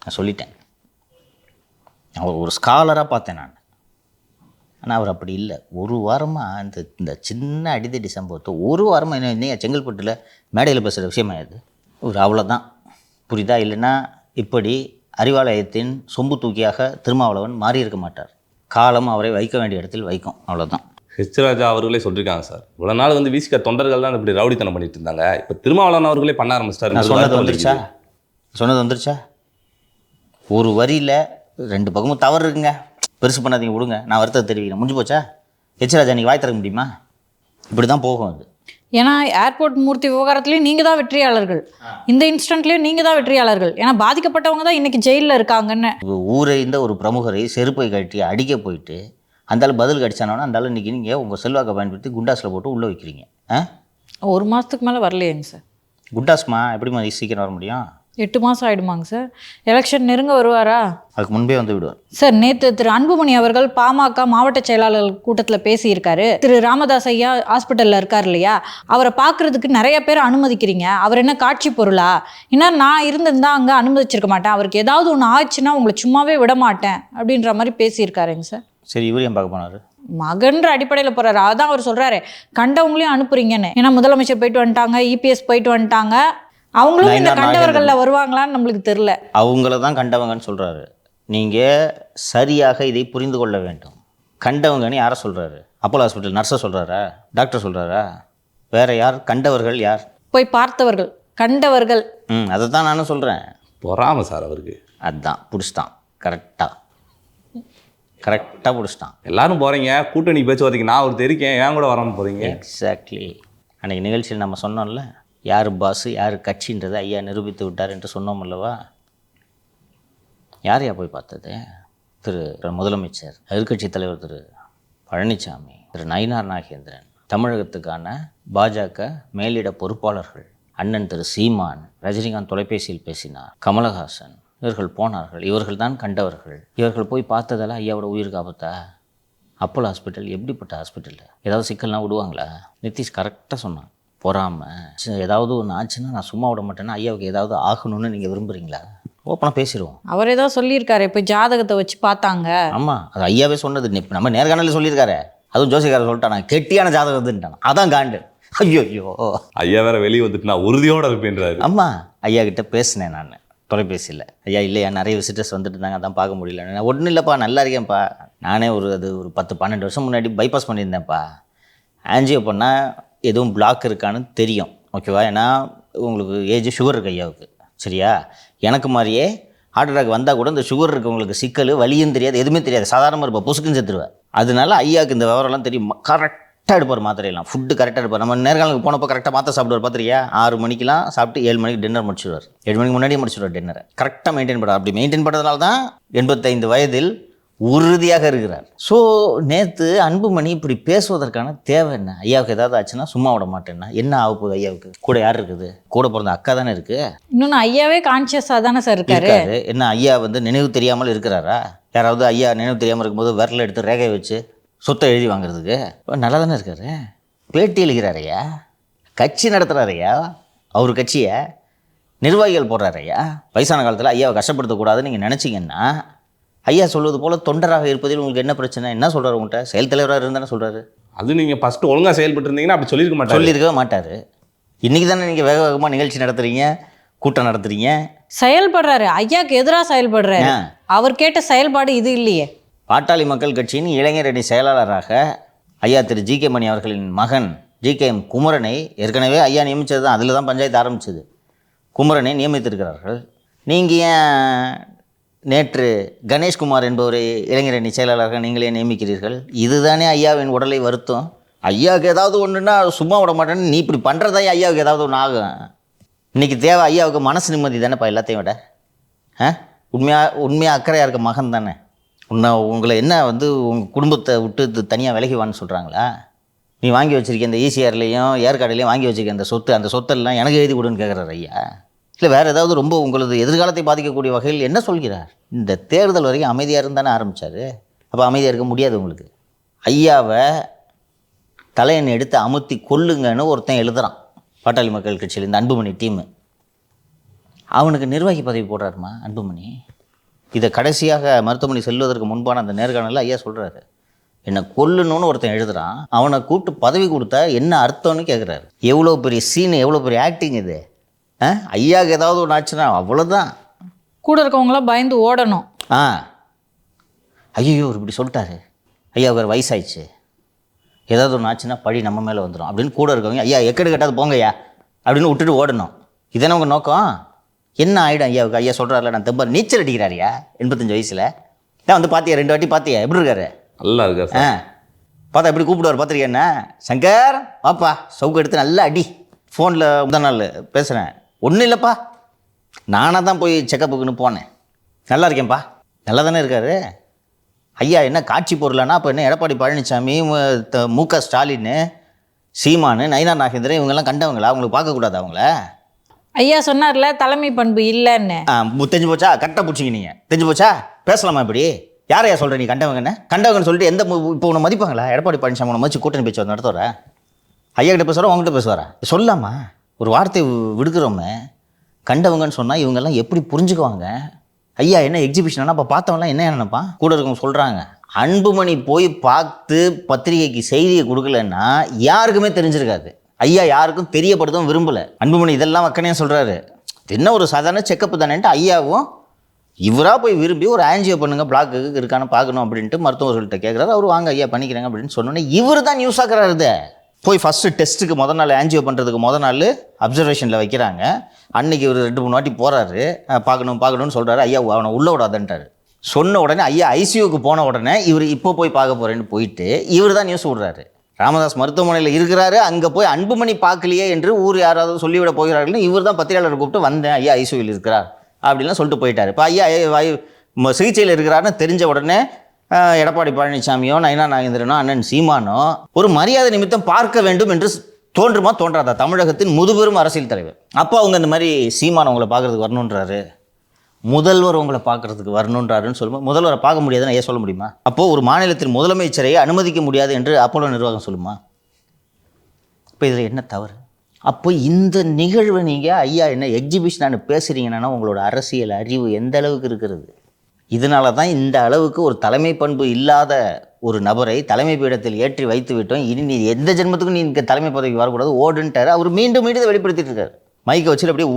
நான் சொல்லிட்டேன். அவர் ஒரு ஸ்காலராக பார்த்தேன் நான். ஆனால் அவர் அப்படி இல்லை. ஒரு வாரமாக இந்த சின்ன அடிதடி சம்பவத்தை ஒரு வாரமாக என்ன செங்கல்பட்டில் மேடையில் பேசுகிற விஷயமாயிடுது. ஒரு அவ்வளோதான், புரியுதா? இல்லைன்னா இப்படி அறிவாலயத்தின் சொம்பு தூக்கியாக திருமாவளவன் மாறியிருக்க மாட்டார். காலம் அவரை வைக்க வேண்டிய இடத்தில் வைக்கும், அவ்வளோதான். ஹெச் ராஜா அவர்களே சொல்லியிருக்காங்க சார், இவ்வளோ நாள் வந்து விசிக தொண்டர்கள் தான் இப்படி ரவுடித்தனம் பண்ணிட்டு இருந்தாங்க, இப்போ திருமாவளவன் அவர்களே பண்ண ஆரம்பிச்சிட்டாரு. நான் சொன்னது வந்துருச்சா? ஒரு வரியில் 2 பக்கமும் தவறு இருக்குங்க, பெருசு பண்ணாதீங்க, விடுங்க, நான் வருத்தத்தை தெரிவிக்கிறேன், முடிஞ்சு போச்சா? ஹெச் ராஜா நீங்கள் வாய் திறக்க முடியுமா? இப்படி தான் போகும் அது. ஏன்னா ஏர்போர்ட் மூர்த்தி விவகாரத்துலேயும் நீங்கள் தான் வெற்றியாளர்கள், இந்த இன்ஸ்டன்ட்லேயும் நீங்கள் தான் வெற்றியாளர்கள். ஏன்னா பாதிக்கப்பட்டவங்க தான் இன்றைக்கி ஜெயிலில் இருக்காங்கன்னு. ஊரை இந்த ஒரு பிரமுகரை செருப்பை கட்டி அடிக்க போயிட்டு அந்தாலும் பதில் கடிச்சானோன்னா அந்தாலும் இன்றைக்கி நீங்கள் உங்கள் செல்வாக்கை பயன்படுத்தி குண்டாஸில் போட்டு உள்ளே வைக்கிறீங்க. 1 மாதத்துக்கு மேலே வரலையேங்க சார். குண்டாஸ்மா எப்படிமா சீக்கிரம் வர முடியும்? 8 மாதம் ஆகிடுமாங்க சார். எலெக்ஷன் நெருங்க வருவாரா? அதுக்கு முன்பே வந்து விடுவார் சார். நேற்று திரு அன்புமணி அவர்கள் பாமக மாவட்ட செயலாளர் கூட்டத்தில் பேசியிருக்காரு. திரு ராமதாஸ் ஐயா ஹாஸ்பிட்டலில் இருக்கார் இல்லையா, அவரை பார்க்குறதுக்கு நிறைய பேர் அனுமதிக்கிறீங்க, அவர் என்ன காட்சி பொருளா? ஏன்னா நான் இருந்திருந்தா அங்கே அனுமதிச்சிருக்க மாட்டேன், அவருக்கு ஏதாவது ஒன்று ஆச்சுன்னா உங்களை சும்மாவே விட மாட்டேன் அப்படின்ற மாதிரி பேசியிருக்காருங்க சார். சரி, இவர் ஏன் பார்க்க போனார்? மகன்ற அடிப்படையில் போகிறாரு. அதான் அவர் சொல்கிறாரு, கண்டவங்களையும் அனுப்புறீங்கன்னு. ஏன்னா முதலமைச்சர் போயிட்டு வந்துட்டாங்க, இபிஎஸ் போயிட்டு வந்துட்டாங்க, அவங்களும் இந்த கண்டவர்களில் வருவாங்களான்னு நம்மளுக்கு தெரியல. அவங்கள தான் கண்டவங்கன்னு சொல்கிறாரு. நீங்கள் சரியாக இதை புரிந்து கொள்ள வேண்டும். கண்டவங்கன்னு யாரை சொல்கிறாரு? அப்போலோ ஹாஸ்பிட்டல் நர்ஸை சொல்கிறாரா? டாக்டர் சொல்கிறாரா? வேறு யார்? கண்டவர்கள் யார்? போய் பார்த்தவர்கள், கண்டவர்கள். அதை தான் நானும் சொல்கிறேன். பொறாம சார் அவருக்கு. அதுதான் பிடிச்சிட்டான். கரெக்டாக பிடிச்சிட்டான். எல்லாரும் போகிறீங்க, கூட்டணி பேச்சுவார்த்தைக்கு நான் ஒருத்தர் இருக்கேன், ஏன் கூட வராமல் போகிறீங்க? எக்ஸாக்ட்லி. அன்றைக்கி நிகழ்ச்சியில் நம்ம சொன்னோம்ல, யார் பாஸு யார் கட்சின்றதை ஐயா நிரூபித்து விட்டார் என்று சொன்னோம் அல்லவா? யாரையா போய் பார்த்தது? திரு முதலமைச்சர், எதிர்க்கட்சி தலைவர் திரு பழனிசாமி, திரு நயினார் நாகேந்திரன், தமிழகத்துக்கான பாஜக மேலிட பொறுப்பாளர்கள், அண்ணன் திரு சீமான், ரஜினிகாந்த் தொலைபேசியில் பேசினார், கமலஹாசன், இவர்கள் போனார்கள். இவர்கள் தான் கண்டவர்கள். இவர்கள் போய் பார்த்ததால ஐயாவோட உயிருக்கு ஆபத்தா? அப்போலோ ஹாஸ்பிட்டல் எப்படிப்பட்ட ஹாஸ்பிட்டல்? ஏதாவது சிக்கல்லாம் விடுவாங்களா? நிதிஷ் கரெக்டாக சொன்னான். பொறாமல் ஏதாவது ஒன்று ஆச்சுன்னா நான் சும்மா விட மாட்டேன்னா ஐயாவுக்கு ஏதாவது ஆகணும்னு நீங்கள் விரும்புகிறீங்களா? ஓப்பனாக பேசிடுவோம். அவர் ஏதாவது சொல்லியிருக்காரு, இப்போ ஜாதகத்தை வச்சு பார்த்தாங்க. ஆமாம், அது ஐயாவே சொன்னது. நம்ம நேர்காணலில் சொல்லியிருக்காரு. அதுவும் ஜோசிக்காரர் சொல்லிட்டானா, கெட்டியான ஜாதகத்துன்ட்டானா. அதான் காண்டு. ஐயோ ஐயா வேற வெளியே வந்துட்டு நான் உறுதியோடு இருப்பேன்றாரு. ஆமாம், ஐயா கிட்ட பேசினேன் நான் தொலைபேசியில். ஐயா இல்லையா, நிறைய விசிட்டர்ஸ் வந்துட்டு இருந்தாங்க, அதான் பார்க்க முடியல. நான் ஒன்றும் இல்லைப்பா, நல்லா இருக்கேன்ப்பா. நானே ஒரு 10-12 வருஷம் முன்னாடி பைபாஸ் பண்ணியிருந்தேன்ப்பா. ஆன்ஜியோ பண்ணால் எதுவும் பிளாக் இருக்கான்னு தெரியும், ஓகேவா? ஏன்னா உங்களுக்கு ஏஜ் சுகர் இருக்கு ஐயாவுக்கு. சரியா? எனக்கு மாதிரியே ஹார்ட் அட்டாக் வந்தால் கூட இந்த சுகர் இருக்கவங்களுக்கு சிக்கல் வலியும் தெரியாது, எதுவுமே தெரியாது, சாதாரணமாக இருப்பேன், பொசுக்குன்னு செத்துருவேன். அதனால ஐயாவுக்கு இந்த விவரம்லாம் தெரியும். கரெக்டாக எடுப்பார் மாத்திரையெல்லாம், ஃபுட்டு கரெக்டாக எடுப்பார். நம்ம நேர்காணலுக்கு போனப்போ கரெக்டாக மாத்திரை சாப்பிடுவார் பார்த்துருக்கியா? 6 மணிக்கெலாம் சாப்பிட்டு 7 மணிக்கு டின்னர் முடிச்சிடுவார். 7 மணிக்கு முன்னாடியே முடிச்சிடுவார் டின்னரை. கரெக்டாக மெயின்டைன் பண்ணுறார். அப்படி மெயின்டைன் பண்ணுறதுனால தான் 85 வயதில் உறுதியாக இருக்கிறார். ஸோ நேற்று அன்புமணி இப்படி பேசுவதற்கான தேவை என்ன? ஐயாவுக்கு ஏதாவது ஆச்சுன்னா சும்மா விட மாட்டேன்னா என்ன ஆக போகுது? ஐயாவுக்கு கூட யார் இருக்குது? கூட பிறந்த அக்கா தானே இருக்கு. இன்னொன்று ஐயாவே கான்சியஸாக தானே சார் இருக்காரு. என்ன ஐயா வந்து நினைவு தெரியாமல் இருக்கிறாரா? யாராவது ஐயா நினைவு தெரியாமல் இருக்கும்போது விரல் எடுத்து ரேகை வச்சு சொத்தை எழுதி வாங்குறதுக்கு நல்லா தானே இருக்காரு. பேட்டி எழுகிறாரையா, கட்சி நடத்துகிறாரையா, அவர் கட்சியை நிர்வாகிகள் போடுறாரையா. வயசான காலத்தில் ஐயாவை கஷ்டப்படுத்தக்கூடாதுன்னு நீங்கள் நினச்சிங்கன்னா ஐயா சொல்வது போல் தொண்டராக இருப்பதில் உங்களுக்கு என்ன பிரச்சனை? என்ன சொல்கிறார் உங்கள்கிட்ட? செயல் தலைவராக இருந்தானே சொல்கிறாரு. அது நீங்கள் ஃபஸ்ட்டு ஒழுங்காக செயல்பட்டு இருந்தீங்கன்னா அப்படி சொல்லியிருக்கவே மாட்டார். இன்றைக்கி தானே நீங்கள் வேக வேகமாக நிகழ்ச்சி நடத்துகிறீங்க, கூட்டம் நடத்துகிறீங்க. செயல்படுறாரு, ஐயாவுக்கு எதிராக செயல்படுறாரு. அவர் கேட்ட செயல்பாடு இது இல்லையே. பாட்டாளி மக்கள் கட்சியின் இளைஞர் அணி செயலாளராக ஐயா திரு ஜி.கே. மணி அவர்களின் மகன் ஜி.கே.எம். குமரனை ஏற்கனவே ஐயா நியமித்தது தான், அதில் தான் பஞ்சாயத்து ஆரம்பிச்சது. குமரனை நியமித்திருக்கிறார்கள். நீங்கள் ஏன் நேற்று கணேஷ்குமார் என்பவரை இளைஞர் அணி செயலாளராக நீங்களே நியமிக்கிறீர்கள்? இதுதானே ஐயாவின் உடலை வருத்தம். ஐயாவுக்கு ஏதாவது ஒன்றுன்னா சும்மா விட மாட்டேன்னு நீ இப்படி பண்ணுறதா ஐயாவுக்கு ஏதாவது ஒன்று ஆகும். இன்றைக்கி தேவை ஐயாவுக்கு மனசு நிம்மதி தானேப்பா எல்லாத்தையும் விட. உண்மையாக அக்கறையாக இருக்க மகன் தானே. உங்களை என்ன வந்து உங்கள் குடும்பத்தை விட்டு தனியாக விலகிவான்னு சொல்கிறாங்களா? நீ வாங்கி வச்சுருக்க இந்த ஈசிஆர்லேயும் ஏற்காடுலேயும் வாங்கி வச்சுருக்க அந்த சொத்தெல்லாம் எனக்கு எழுதி கொடுன்னு கேட்குறாரு ஐயா. இல்லை வேறு ஏதாவது ரொம்ப உங்களது எதிர்காலத்தை பாதிக்கக்கூடிய வகையில் என்ன சொல்கிறார்? இந்த தேர்தல் வரைக்கும் அமைதியாக இருந்தானே ஆரம்பித்தார். அப்போ அமைதியாக இருக்க முடியாது உங்களுக்கு. ஐயாவை தலையணை எடுத்து அமுத்தி கொல்லுங்கன்னு ஒருத்தன் எழுதுகிறான் பாட்டாளி மக்கள் கட்சியில், இந்த அன்புமணி டீமு. அவனுக்கு நிர்வாகி பதவி போடுறாருமா அன்புமணி. இதை கடைசியாக மருத்துவமனை செல்வதற்கு முன்பான அந்த நேர்காணலில் ஐயா சொல்கிறாரு, என்னை கொல்லணும்னு ஒருத்தன் எழுதுகிறான், அவனை கூப்பிட்டு பதவி கொடுத்தா என்ன அர்த்தம்னு கேட்குறாரு. எவ்வளோ பெரிய சீனு, எவ்வளோ பெரிய ஆக்டிங் இது. ஐயாவுக்கு ஏதாவது ஒன்று ஆச்சுன்னா அவ்வளோதான், கூட இருக்கவங்களாம் பயந்து ஓடணும். ஐயோ இப்படி சொல்லிட்டாரு, ஐயாவுக்கு வேறு வயசாயிடுச்சு, ஏதாவது ஒன்று ஆச்சுன்னா பழி நம்ம மேலே வந்துடும் அப்படின்னு கூட இருக்கவங்க ஐயா எக்கடு கட்டாது போங்கய்யா அப்படின்னு விட்டுட்டு ஓடணும். இதானே உங்கள் நோக்கம்? என்ன ஆகிடும் ஐயாவுக்கு? ஐயா சொல்கிறாருல, நான் தெம்பர் நீச்சல் அடிக்கிறாரியா 85 வயசில். தான் வந்து பார்த்தியா 2 வாட்டி பார்த்தியா எப்படி இருக்காரு? நல்லா இருக்கா? பார்த்தா எப்படி கூப்பிடுவார் பார்த்துருக்கேன்னா, சங்கர் வாப்பா சவுக்கு எடுத்து நல்லா அடி. ஃபோனில் முதல் நாள் பேசுகிறேன், ஒன்றும் இல்லைப்பா நானாக தான் போய் செக்கப்புக்குன்னு போனேன், நல்லா இருக்கேன்ப்பா. நல்லா தானே இருக்காரு ஐயா. என்ன காட்சி பொருளானா அப்போ என்ன எடப்பாடி பழனிசாமி, மு.க. ஸ்டாலின், சீமானு, நயினார் நாகேந்திரன் இவங்கெல்லாம் கண்டவங்களா? அவங்களுக்கு பார்க்கக்கூடாது அவங்கள? ஐயா சொன்னார்ல தலைமை பண்பு இல்லைன்னு. தெரிஞ்சு போச்சா? கரெக்டாக பிடிச்சிங்க நீங்கள். தெரிஞ்சு போச்சா? பேசலாமா இப்படி? யாரையா சொல்கிற நீ கண்டவங்கன்னு? கண்டவங்கன்னு சொல்லிட்டு இப்போ உன்னை மதிப்பாங்களா? எடப்பாடி பழனிசாமி உன்னை மதிச்சு கூட்டணி பேச்சு நடத்துகிற ஐயா கிட்ட பேசுகிறோம், உங்ககிட்ட பேசுவாரா? சொல்லாமா? ஒரு வார்த்தை விடுக்கிறோமே, கண்டவங்கன்னு சொன்னால் இவங்கெல்லாம் எப்படி புரிஞ்சுக்குவாங்க? ஐயா என்ன எக்ஸிபிஷனா? அப்போ பார்த்தவங்களாம் என்ன நினைப்பான்? கூட இருக்கவங்க சொல்கிறாங்க, அன்புமணி போய் பார்த்து பத்திரிகைக்கு செய்தியை கொடுக்கலன்னா யாருக்குமே தெரிஞ்சிருக்காது. ஐயா யாருக்கும் தெரியப்படுத்தும் விரும்பலை. அன்புமணி இதெல்லாம் வக்கனையாக சொல்கிறாரு, என்ன ஒரு சாதாரண செக்கப்பு தானேன்ட்டு ஐயாவும் இவராக போய் விரும்பி ஒரு ஆன்ஜியோ பண்ணுங்கள் பிளாக்கு இருக்கான்னு பார்க்கணும் அப்படின்ட்டு மருத்துவர்கள்ட்ட கேட்குறாரு. அவர் வாங்க ஐயா பண்ணிக்கிறாங்க அப்படின்னு சொன்னோன்னே இவர் தான் நியூஸ் ஆக்குறாரு. போய் ஃபஸ்ட்டு டெஸ்ட்டுக்கு முதல் நாள் ஆன்ஜியோ பண்ணுறதுக்கு முதல் நாள் அப்சர்வேஷனில் வைக்கிறாங்க. அன்றைக்கி ஒரு 2-3 வாட்டி போகிறாரு, பார்க்கணும்னு சொல்கிறாரு. ஐயா அவனை உள்ளே விடாதன்ட்டார். சொன்ன உடனே ஐயா ஐசியூக்கு போன உடனே இவர் இப்போ போய் பார்க்க போகிறேன்னு போயிட்டு இவர் தான் நியூஸ் விடுறாரு. ராமதாஸ் மருத்துவமனையில் இருக்கிறாரு, அங்கே போய் அன்புமணி பார்க்கலையே என்று ஊர் யாராவது சொல்லிவிட போகிறார்கள்னு இவர் தான் பத்திரிகையாளரை கூப்பிட்டு வந்தேன், ஐயா ஐசியூவில் இருக்கிறார் அப்படின்லாம் சொல்லிட்டு போயிட்டார். இப்போ ஐயா சிகிச்சையில் இருக்கிறாருன்னு தெரிஞ்ச உடனே எடப்பாடி பழனிசாமியோ நயினார் நாகேந்திரனோ அண்ணன் சீமானோ ஒரு மரியாதை நிமித்தம் பார்க்க வேண்டும் என்று தோன்றுமா தோன்றாதா? தமிழகத்தின் முதுபெரும் அரசியல் தலைவர். அப்போ அவங்க இந்த மாதிரி சீமான் உங்களை பார்க்குறதுக்கு வரணுன்றாரு, முதல்வர் உங்களை பார்க்குறதுக்கு வரணுன்றாருன்னு சொல்லும்போது முதல்வரை பார்க்க முடியாதுன்னு ஐயா சொல்ல முடியுமா? அப்போது ஒரு மாநிலத்தின் முதலமைச்சரை அனுமதிக்க முடியாது என்று அப்போலோ நிர்வாகம் சொல்லுமா? இப்போ இதில் என்ன தவறு? அப்போ இந்த நிகழ்வை நீங்கள் ஐயா என்ன எக்ஸிபிஷனானு பேசுகிறீங்கன்னா உங்களோட அரசியல் அறிவு எந்த அளவுக்கு இருக்கிறது? இதனால தான் இந்த அளவுக்கு ஒரு தலைமை பண்பு இல்லாத ஒரு நபரை தலைமை பீடத்தில் ஏற்றி வைத்து விட்டோம், இனி நீ எந்த ஜென்மத்துக்கும் நீ இந்த தலைமை பதவிக்கு வரக்கூடாது ஓடுன்ட்டார். அவர் மீண்டும் இதை வெளிப்படுத்திட்டு இருக்காரு. மைக்கை வச்சுட்டு அப்படியே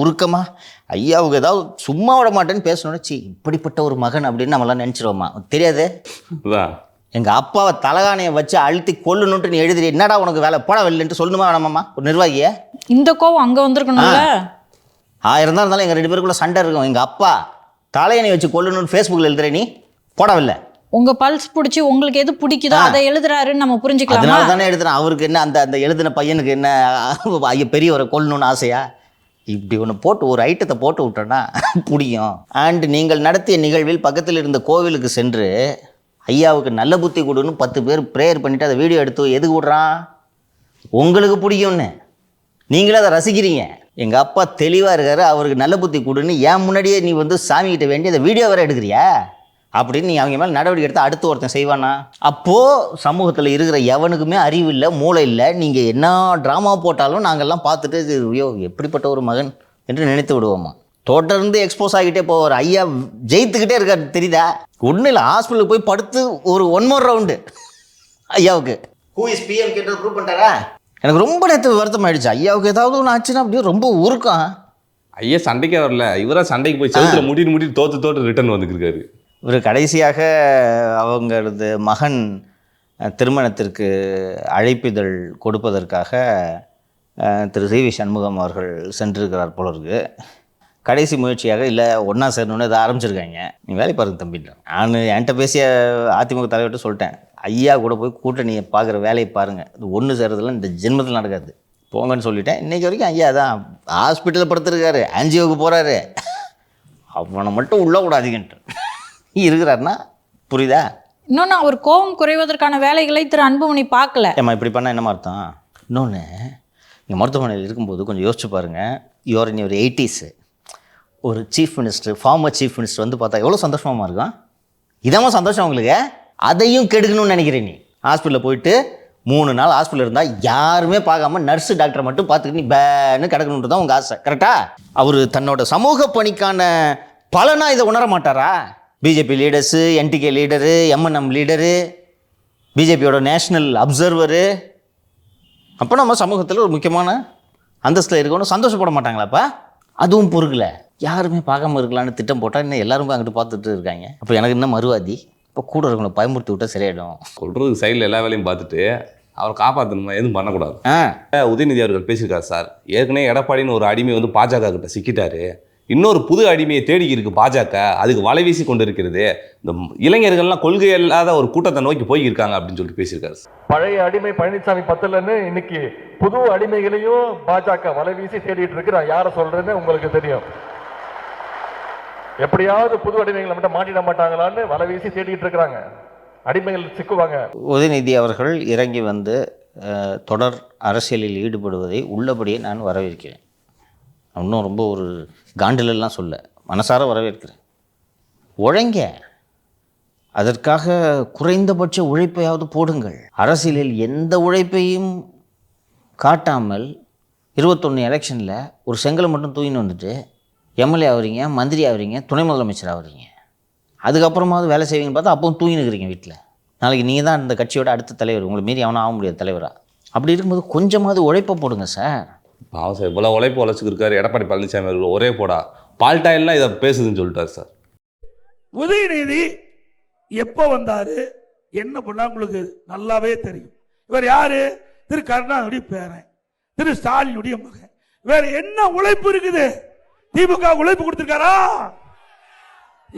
உருக்கமாக ஐயாவுக்கு ஏதாவது சும்மா விட மாட்டேன்னு பேசணுன்னு, சி இப்படிப்பட்ட ஒரு மகன் அப்படின்னு நம்மளாம் நினச்சிருவோமா? தெரியாது. எங்கள் அப்பாவை தலகானையை வச்சு அழுத்தி கொல்லுன்னுட்டு நீ எழுதுறீ, என்னடா உனக்கு வேலை போட வெளிலன்ட்டு சொல்லணுமா வேணாமாம்மா ஒரு நிர்வாகியை? இந்த கோவம் அங்கே வந்திருக்கணும்ல. 1000 தான் இருந்தாலும் எங்கள் 2 பேருக்குள்ள சண்டை இருக்கும். எங்கள் அப்பா தலையணை வச்சு கொல்லணும்னு ஃபேஸ்புக்கில் எழுதுற நீ போடவில்லை. உங்க பல்ஸ் பிடிச்சி உங்களுக்கு எது பிடிக்குதோ அதை எழுதுறாருன்னு நம்ம புரிஞ்சுக்கலாமா? அதனால தானே எழுதுறேன். அவருக்கு என்ன அந்த எழுதின பையனுக்கு என்ன பெரியவரை கொல்லணும்னு ஆசையா? இப்படி ஒன்று போட்டு ஒரு ஐட்டத்தை போட்டு விட்டோன்னா பிடிக்கும். அண்ட் நீங்கள் நடத்திய நிகழ்வில் பக்கத்தில் இருந்த கோவிலுக்கு சென்று ஐயாவுக்கு நல்ல புத்தி கொடுன்னு 10 பேர் ப்ரேயர் பண்ணிவிட்டு அதை வீடியோ எடுத்து எதுக்கு விட்றான்? உங்களுக்கு பிடிக்கும்னு நீங்களே அதை ரசிக்கிறீங்க. எங்கள் அப்பா தெளிவாக இருக்காரு, அவருக்கு நல்ல புத்தி கொடுன்னு ஏன் முன்னாடியே நீ வந்து சாமிக்கிட்ட வேண்டி அந்த வீடியோ வேறு எடுக்கிறியா அப்படின்னு நீ அவங்க மேலே நடவடிக்கை எடுத்தால் அடுத்து ஒருத்தன் செய்வானா? அப்போது சமூகத்தில் இருக்கிற எவனுக்குமே அறிவு இல்லை, மூளை இல்லை. நீங்கள் என்ன ட்ராமா போட்டாலும் நாங்கள்லாம் பார்த்துட்டு ஐயோ எப்படிப்பட்ட ஒரு மகன் என்று நினைத்து விடுவோமா? தொடர்ந்து எக்ஸ்போஸ் ஆகிட்டே போவார். ஐயா ஜெயித்துக்கிட்டே இருக்கார், தெரியுதா? ஒன்றும் இல்லை, ஹாஸ்பிட்டலுக்கு போய் படுத்து ஒரு 1 more ரவுண்டு ஐயாவுக்கு ஹூ இஸ் பிஎம் கேட்டு ப்ரூவ் பண்ணிட்டாரா? எனக்கு ரொம்ப நேற்று வருத்தம் ஆயிடுச்சு. ஐயாவுக்கு ஏதாவது ஒன்று ஆச்சுன்னா அப்படியே ரொம்ப உருக்கம். ஐயா சண்டைக்கே வரல, இவரா சண்டைக்கு போய் செவுத்துல முடி தோத்து ரிட்டர்ன் வந்துருக்காரு. இவர் கடைசியாக அவங்களது மகன் திருமணத்திற்கு அழைப்பிதழ் கொடுப்பதற்காக திரு சி.வி. சண்முகம் அவர்கள் சென்றிருக்கிறார் போல இருக்கு. கடைசி முயற்சியாக இல்லை ஒன்றா சேரணுன்னு இதை ஆரம்பிச்சிருக்காங்க. நீ வேலை பாருங்க தம்பிட்டு நான் என்கிட்ட பேசிய அதிமுக தலைவர்கிட்ட சொல்லிட்டேன், ஐயா கூட போய் கூட்டணியை பார்க்குற வேலையை பாருங்கள், இது ஒன்று சேர்றதுல இந்த ஜென்மத்தில் நடக்காது போங்கன்னு சொல்லிட்டேன். இன்றைக்கி வரைக்கும் ஐயா தான் ஹாஸ்பிட்டலில் படுத்துருக்காரு, ஆன்ஜியோவுக்கு போகிறாரு. அவனை மட்டும் உள்ளே கூடாதீங்கன்ட்டு இருக்கிறாருன்னா புரியுதா? இன்னொன்று அவர் கோபம் குறைவதற்கான வேலைகளை திரு அன்புமணி பார்க்கல. ஏம்மா இப்படி பண்ணால் என்ன அர்த்தம்? இன்னொன்று இங்கே மருத்துவமனையில் இருக்கும்போது கொஞ்சம் யோசிச்சு பாருங்கள். யுவர் இன் யுவர் 80s ஒரு chief minister, farmer chief minister வந்து பார்த்தா எவ்வளோ சந்தோஷமாக இருக்கும். இதாம்மா சந்தோஷம் உங்களுக்கு? அதையும் கெடுக்கணும்னு நினைக்கிறேன். நீ ஹாஸ்பிட்டலில் போயிட்டு 3 நாள் ஹாஸ்பிட்டல் இருந்தால் யாருமே பார்க்காம நர்ஸு டாக்டரை மட்டும் பார்த்துக்கிட்டு நீ பேன்னு கிடக்கணுன்றது தான் உங்கள் ஆசை, கரெக்டா? அவர் தன்னோட சமூக பணிக்கான பலனாக இதை உணர மாட்டாரா? BJP leaders, NTK leader, M&M leader, பிஜேபியோட நேஷ்னல் அப்சர்வரு, அப்போ நம்ம சமூகத்தில் ஒரு முக்கியமான அந்தஸ்தில் இருக்கணும் சந்தோஷப்பட மாட்டாங்களாப்பா? அதுவும் பொறுக்கல, யாருமே பார்க்காம இருக்கலான்னு திட்டம் போட்டால் இன்னும் எல்லாருமே அங்கிட்டு பார்த்துட்டு இருக்காங்க. அப்போ எனக்கு இன்னும் மறுவாதி இப்போ கூட இருக்கணும், பயமுறுத்தி விட்டால் சரியாயிடும். சொல்கிறது சைடில் எல்லா வேலையும் பார்த்துட்டு அவரை காப்பாற்றணுமா எதுவும் பண்ணக்கூடாது. உதயநிதி அவர்கள் பேசியிருக்காரு சார், ஏற்கனவே எடப்பாடின்னு ஒரு அடிமை வந்து பாஜக கிட்ட சிக்கிட்டாரு, இன்னொரு புது அடிமையை தேடி இருக்கு பாஜக, அதுக்கு வலை வீசி கொண்டு இருக்கிறது, இந்த இளைஞர்கள்லாம் கொள்கை இல்லாத ஒரு கூட்டத்தை நோக்கி போயிருக்காங்க அப்படின்னு சொல்லிட்டு பேசியிருக்காரு. பழைய அடிமை பழனிசாமி பத்தலன்னு இன்னைக்கு புது அடிமைகளையும் பாஜக வலை வீசி தேடிட்டு இருக்கு. நான் யாரை சொல்றேன்னு உங்களுக்கு தெரியும். எப்படியாவது புது அடிமைகளை மட்டும் மாட்டிட மாட்டாங்களான்னு வலை வீசி தேடிட்டு இருக்கிறாங்க. அடிமைகள் சிக்குவாங்க. உதயநிதி அவர்கள் இறங்கி வந்து தொடர் அரசியலில் ஈடுபடுவதை உள்ளபடியே நான் வரவேற்கிறேன். இன்னும் ரொம்ப ஒரு காண்டிலெல்லாம் சொல்ல, மனசார வரவேற்கிறேன். உழைங்க, அதற்காக குறைந்தபட்ச உழைப்பையாவது போடுங்கள். அரசியலில் எந்த உழைப்பையும் காட்டாமல் 21 எலெக்ஷனில் ஒரு செங்கலை மட்டும் தூக்கின்னு வந்துட்டு எம்எல்ஏ ஆகுறீங்க, மந்திரி ஆகுறீங்க, துணை முதலமைச்சர் ஆகுறீங்க. அதுக்கப்புறமாவது வேலை செய்வீங்கன்னு பார்த்தா அப்பவும் தூங்கின்னு இருக்கிறீங்க வீட்டில். நாளைக்கு நீங்கள் தான் இந்த கட்சியோட அடுத்த தலைவர், உங்களை மீறி அவனும் ஆக முடியாது தலைவராக. அப்படி இருக்கும்போது கொஞ்சமாவது உழைப்பை போடுங்க சார். பாவம் சார், இவ்வளோ உழைப்பு உழைச்சிருக்காரு எடப்பாடி பழனிசாமி அவர்கள், ஒரே போடா பால்டாயில்லாம் இதை பேசுதுன்னு சொல்லிட்டார் சார். உதயநிதி எப்போ வந்தாரு என்ன பண்ணா உங்களுக்கு நல்லாவே தெரியும். இவர் யாரு? திரு கருணாநிதி பேரன், திரு ஸ்டாலினுடைய மகன். வேற என்ன உழைப்பு இருக்குது? திமுக உழைப்பு கொடுத்திருக்காரா?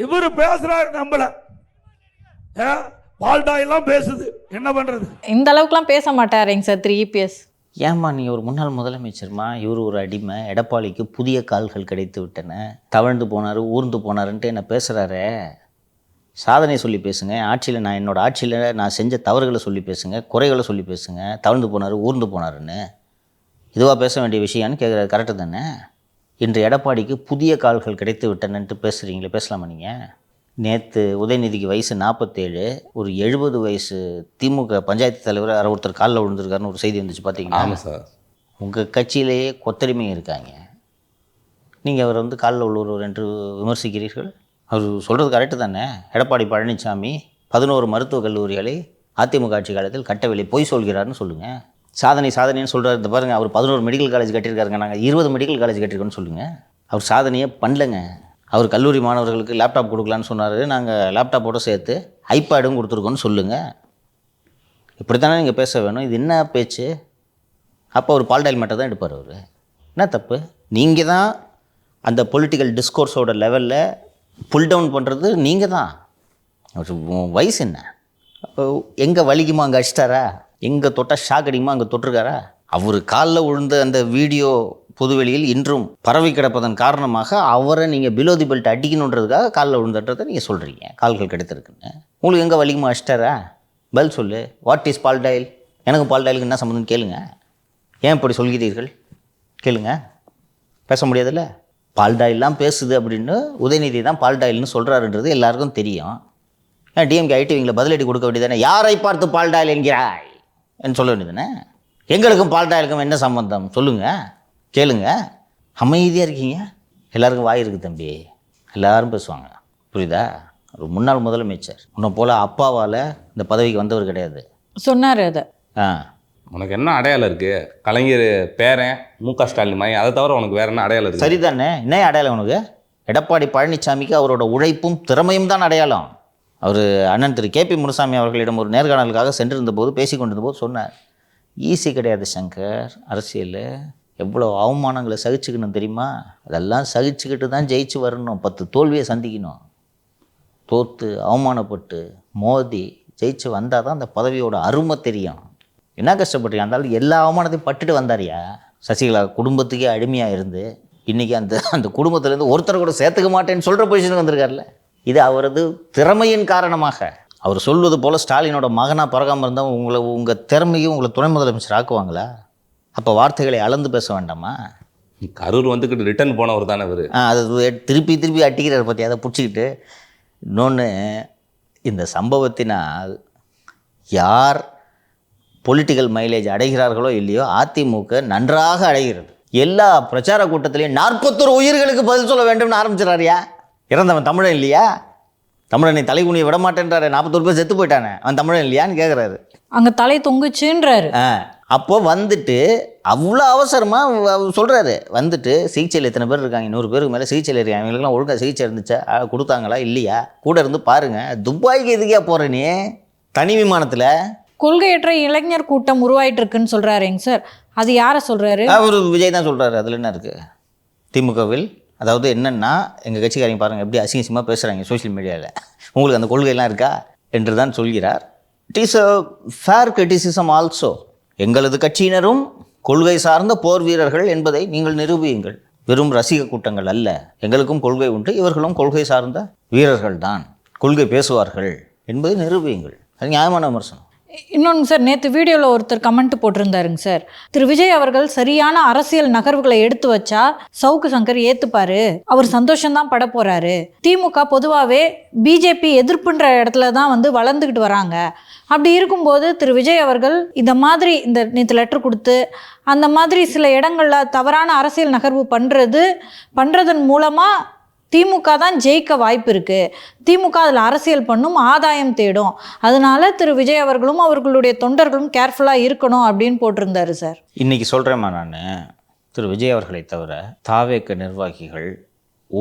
இவரு பேசுறாரு, நம்மள பால்டாயெல்லாம் பேசுது, என்ன பண்றது? இந்த அளவுக்குலாம் பேச மாட்டாருங்க சார் திரு EPS. ஏம்மா நீ ஒரு முன்னாள் முதலமைச்சர்மா, இவர் ஒரு அடிமை, எடப்பாடிக்கு புதிய கால்கள் கிடைத்து விட்டன, தவழ்ந்து போனார் ஊர்ந்து போனாருன்ட்டு என்ன பேசுகிறாரே. சாதனை சொல்லி பேசுங்க, ஆட்சியில் நான் என்னோடய ஆட்சியில் நான் செஞ்ச தவறுகளை சொல்லி பேசுங்க, குறைகளை சொல்லி பேசுங்க. தவழ்ந்து போனார் ஊர்ந்து போனாருன்னு இதுவாக பேச வேண்டிய விஷயம்னு கேட்குறது கரெக்டு தானே? இன்று எடப்பாடிக்கு புதிய கால்கள் கிடைத்து விட்டனன்ட்டு பேசுகிறீங்களே, பேசலாமா நீங்கள்? நேற்று உதயநிதிக்கு வயசு 47, ஒரு 70 வயசு திமுக பஞ்சாயத்து தலைவர் யாரோ ஒருத்தர் காலில் விழுந்திருக்காருன்னு ஒரு செய்தி வந்துச்சு பார்த்தீங்கன்னா? ஆமாம் சார். உங்கள் கட்சியிலேயே கொத்தடிமை இருக்காங்க, நீங்கள் அவர் வந்து காலில் விழுவர் என்று விமர்சிக்கிறீர்கள். அவர் சொல்கிறது கரெக்டு தானே? எடப்பாடி பழனிசாமி 11 மருத்துவக் கல்லூரிகளை அதிமுக ஆட்சி காலத்தில் கட்டவில்லை, பொய் சொல்கிறாருன்னு சொல்லுங்கள். சாதனைன்னு சொல்கிறார். இந்த பாருங்கள், அவர் 11 மெடிக்கல் காலேஜ் கட்டியிருக்காருங்க, நாங்கள் 20 மெடிக்கல் காலேஜ் கட்டியிருக்கோன்னு சொல்லுங்கள். அவர் சாதனையே பண்ணலைங்க. அவர் கல்லூரி மாணவர்களுக்கு லேப்டாப் கொடுக்கலான்னு சொன்னார், நாங்கள் லேப்டாப்போடு சேர்த்து ஐபேடும் கொடுத்துருக்கோன்னு சொல்லுங்கள். இப்படி தானே நீங்கள் பேச வேணும். இது என்ன பேச்சு? அப்போ ஒரு பால்டாயில் மட்டும் தான் எடுப்பார் அவர். என்ன தப்பு? நீங்கள் தான் அந்த பொலிட்டிக்கல் டிஸ்கோர்ஸோட லெவலில் புல் டவுன் பண்ணுறது நீங்கள் தான். வயசு என்ன? எங்கே வலிக்குமா அங்கே அடிச்சிட்டாரா, எங்கே தொட்டால் ஷாக் அடிக்குமா அங்கே தொட்டிருக்காரா? அவர் காலில் விழுந்த அந்த வீடியோ பொதுவெளியில் இன்றும் பரவி கிடப்பதன் காரணமாக அவரை நீங்கள் பிலோ தி பெல்ட் அடிக்கணுன்றதுக்காக காலில் விழுந்தன்றதை நீங்கள் சொல்கிறீங்க. கால்கள் கிடைத்திருக்குன்னு. உங்களுக்கு எங்கே வலிக்குமா அடிச்சிட்டாரா? பதில் சொல்லு. வாட் இஸ் பால்டாயில்? எனக்கு பால்டாயிலுக்கு என்ன சம்மந்தம் கேளுங்க. ஏன் இப்படி சொல்கிறீர்கள் கேளுங்க. பேச முடியாதுல்ல. பால்டாயிலாம் பேசுது அப்படின்னு உதயநிதி தான் பால்டாயில்னு சொல்கிறாருன்றது எல்லாருக்கும் தெரியும். டிஎம்கே ஐடிவிங்கில் பதிலடி கொடுக்க வேண்டியதானே. யாரை பார்த்து பால்டாயில் என்கிறாய் என்று சொல்ல வேண்டியதானே. எங்களுக்கும் பால்டாயிலுக்கும் என்ன சம்பந்தம் சொல்லுங்கள், கேளுங்க. அமைதியாக இருக்கீங்க. எல்லாருக்கும் வாய் இருக்குது தம்பி, எல்லாரும் பேசுவாங்க, புரியுதா? ஒரு முன்னாள் முதலமைச்சர் உன்னை போல் அப்பாவால் இந்த பதவிக்கு வந்தவர் கிடையாது. சொன்னார் அதை. உனக்கு என்ன அடையாளம் இருக்குது? கலைஞர் பேரன் மு.க. ஸ்டாலின் மாதிரி, அதை தவிர உனக்கு வேற என்ன அடையாளம் இருக்குது? சரிதானே. என்ன அடையாளம் உனக்கு? எடப்பாடி பழனிசாமிக்கு அவரோட உழைப்பும் திறமையும் தான் அடையாளம். அவர் அண்ணன் திரு கே.பி. முனுசாமி அவர்களிடம் ஒரு நேர்காணலுக்காக சென்றிருந்த போது பேசி கொண்டிருந்த போது சொன்னார், ஈஸி கிடையாது சங்கர், அரசியல் எவ்வளோ அவமானங்களை சகிச்சுக்கணும் தெரியுமா? அதெல்லாம் சகிச்சுக்கிட்டு தான் ஜெயிச்சு வரணும். 10 தோல்வியை சந்திக்கணும். தோற்று அவமானப்பட்டு மோதி ஜெயிச்சு வந்தால் தான் அந்த பதவியோட அருமை தெரியும். என்ன கஷ்டப்படுறீங்க? அந்த எல்லா அவமானத்தையும் பட்டுட்டு வந்தாரியா? சசிகலா குடும்பத்துக்கே அடிமையாக இருந்து இன்றைக்கி அந்த குடும்பத்துலேருந்து ஒருத்தர் கூட சேர்த்துக்க மாட்டேன்னு சொல்கிற பொசிஷனுக்கு வந்திருக்காருல்ல. இது அவரது திறமையின் காரணமாக. அவர் சொல்வது போல் ஸ்டாலினோட மகனாக பிறகாமல் இருந்தால் உங்கள் திறமையும் உங்களை துணை முதலமைச்சர் ஆக்குவாங்களா? அப்போ வார்த்தைகளை அளந்து பேச வேண்டாமா? கரூர் வந்துக்கிட்டு ரிட்டர்ன் போனவர் தானே அவர். அது திருப்பி திருப்பி அட்டிக்கிறார் பற்றி அதை பிடிச்சிக்கிட்டு. இன்னொன்று, இந்த சம்பவத்தினால் யார் பொலிட்டிக்கல் மைலேஜ் அடைகிறார்களோ இல்லையோ, அதிமுக நன்றாக அடைகிறது. எல்லா பிரச்சார கூட்டத்திலையும் 41 உயிர்களுக்கு பதில் சொல்ல வேண்டும்னு ஆரம்பிச்சிடறாரியா? இறந்தவன் தமிழன் இல்லையா? தமிழனை தலைகுனியை விட மாட்டேன்றாரு. 41 பேர் செத்து போயிட்டானே, அவன் தமிழன் இல்லையான்னு கேட்குறாரு. அங்கே தலை தொங்குச்சுன்றாரு. அப்போ வந்துட்டு அவ்வளோ அவசரமாக சொல்கிறாரு. வந்துட்டு சிகிச்சையில் எத்தனை பேர் இருக்காங்க? 100 பேருக்கு மேலே சிகிச்சையில் இருக்காங்க. அவங்களுக்குலாம் ஒழுங்காக சிகிச்சை இருந்துச்சா, கொடுத்தாங்களா இல்லையா? கூட இருந்து பாருங்கள். துபாய்க்கு எதுக்கே போகிற நீ தனி விமானத்தில்? கொள்கையற்ற இளைஞர் கூட்டம் உருவாயிட்டு இருக்குன்னு சொல்கிறாருங்க சார். அது யாரை சொல்கிறாரு? அவர் விஜய் தான் சொல்கிறாரு. அதில் என்ன இருக்குது? திமுகவில் அதாவது என்னென்னா, எங்கள் கட்சிக்காரங்க பாருங்கள் எப்படி அசிங்கமாக பேசுகிறாங்க சோஷியல் மீடியாவில். உங்களுக்கு அந்த கொள்கையெல்லாம் இருக்கா என்று தான் சொல்கிறார். It is a fair criticism also. எங்களது கட்சியினரும் கொள்கை சார்ந்த போர் வீரர்கள் என்பதை நீங்கள் நிரூபியுங்கள். வெறும் ரசிக கூட்டங்கள் அல்ல. எங்களுக்கும் கொள்கை உண்டு, இவர்களும் கொள்கை சார்ந்த வீரர்கள் தான், கொள்கை பேசுவார்கள் என்பதை நிரூபியுங்கள். அது நியாயமான விமர்சனம். இன்னொன்று சார், நேற்று வீடியோவில் ஒருத்தர் கமெண்ட் போட்டிருந்தாருங்க சார். திரு விஜய் அவர்கள் சரியான அரசியல் நகர்வுகளை எடுத்து வச்சா சவுக்கு சங்கர் ஏற்றுப்பாரு, அவர் சந்தோஷம்தான் பட போகிறாரு. திமுக பொதுவாகவே பிஜேபி எதிர்ப்புன்ற இடத்துல தான் வளர்ந்துக்கிட்டு வராங்க. அப்படி இருக்கும்போது திரு விஜய் அவர்கள் இந்த மாதிரி இந்த நேற்று லெட்டர் கொடுத்து அந்த மாதிரி சில இடங்களில் தவறான அரசியல் நகர்வு பண்ணுறதன் மூலமாக திமுக தான் ஜெயிக்க வாய்ப்பு இருக்குது. திமுக அதில் அரசியல் பண்ணும், ஆதாயம் தேடும். அதனால திரு விஜய் அவர்களும் அவர்களுடைய தொண்டர்களும் கேர்ஃபுல்லாக இருக்கணும் அப்படின்னு போட்டிருந்தாரு சார். இன்றைக்கி சொல்கிறேம்மா, நான் திரு விஜய் அவர்களை தவிர தாவேக நிர்வாகிகள்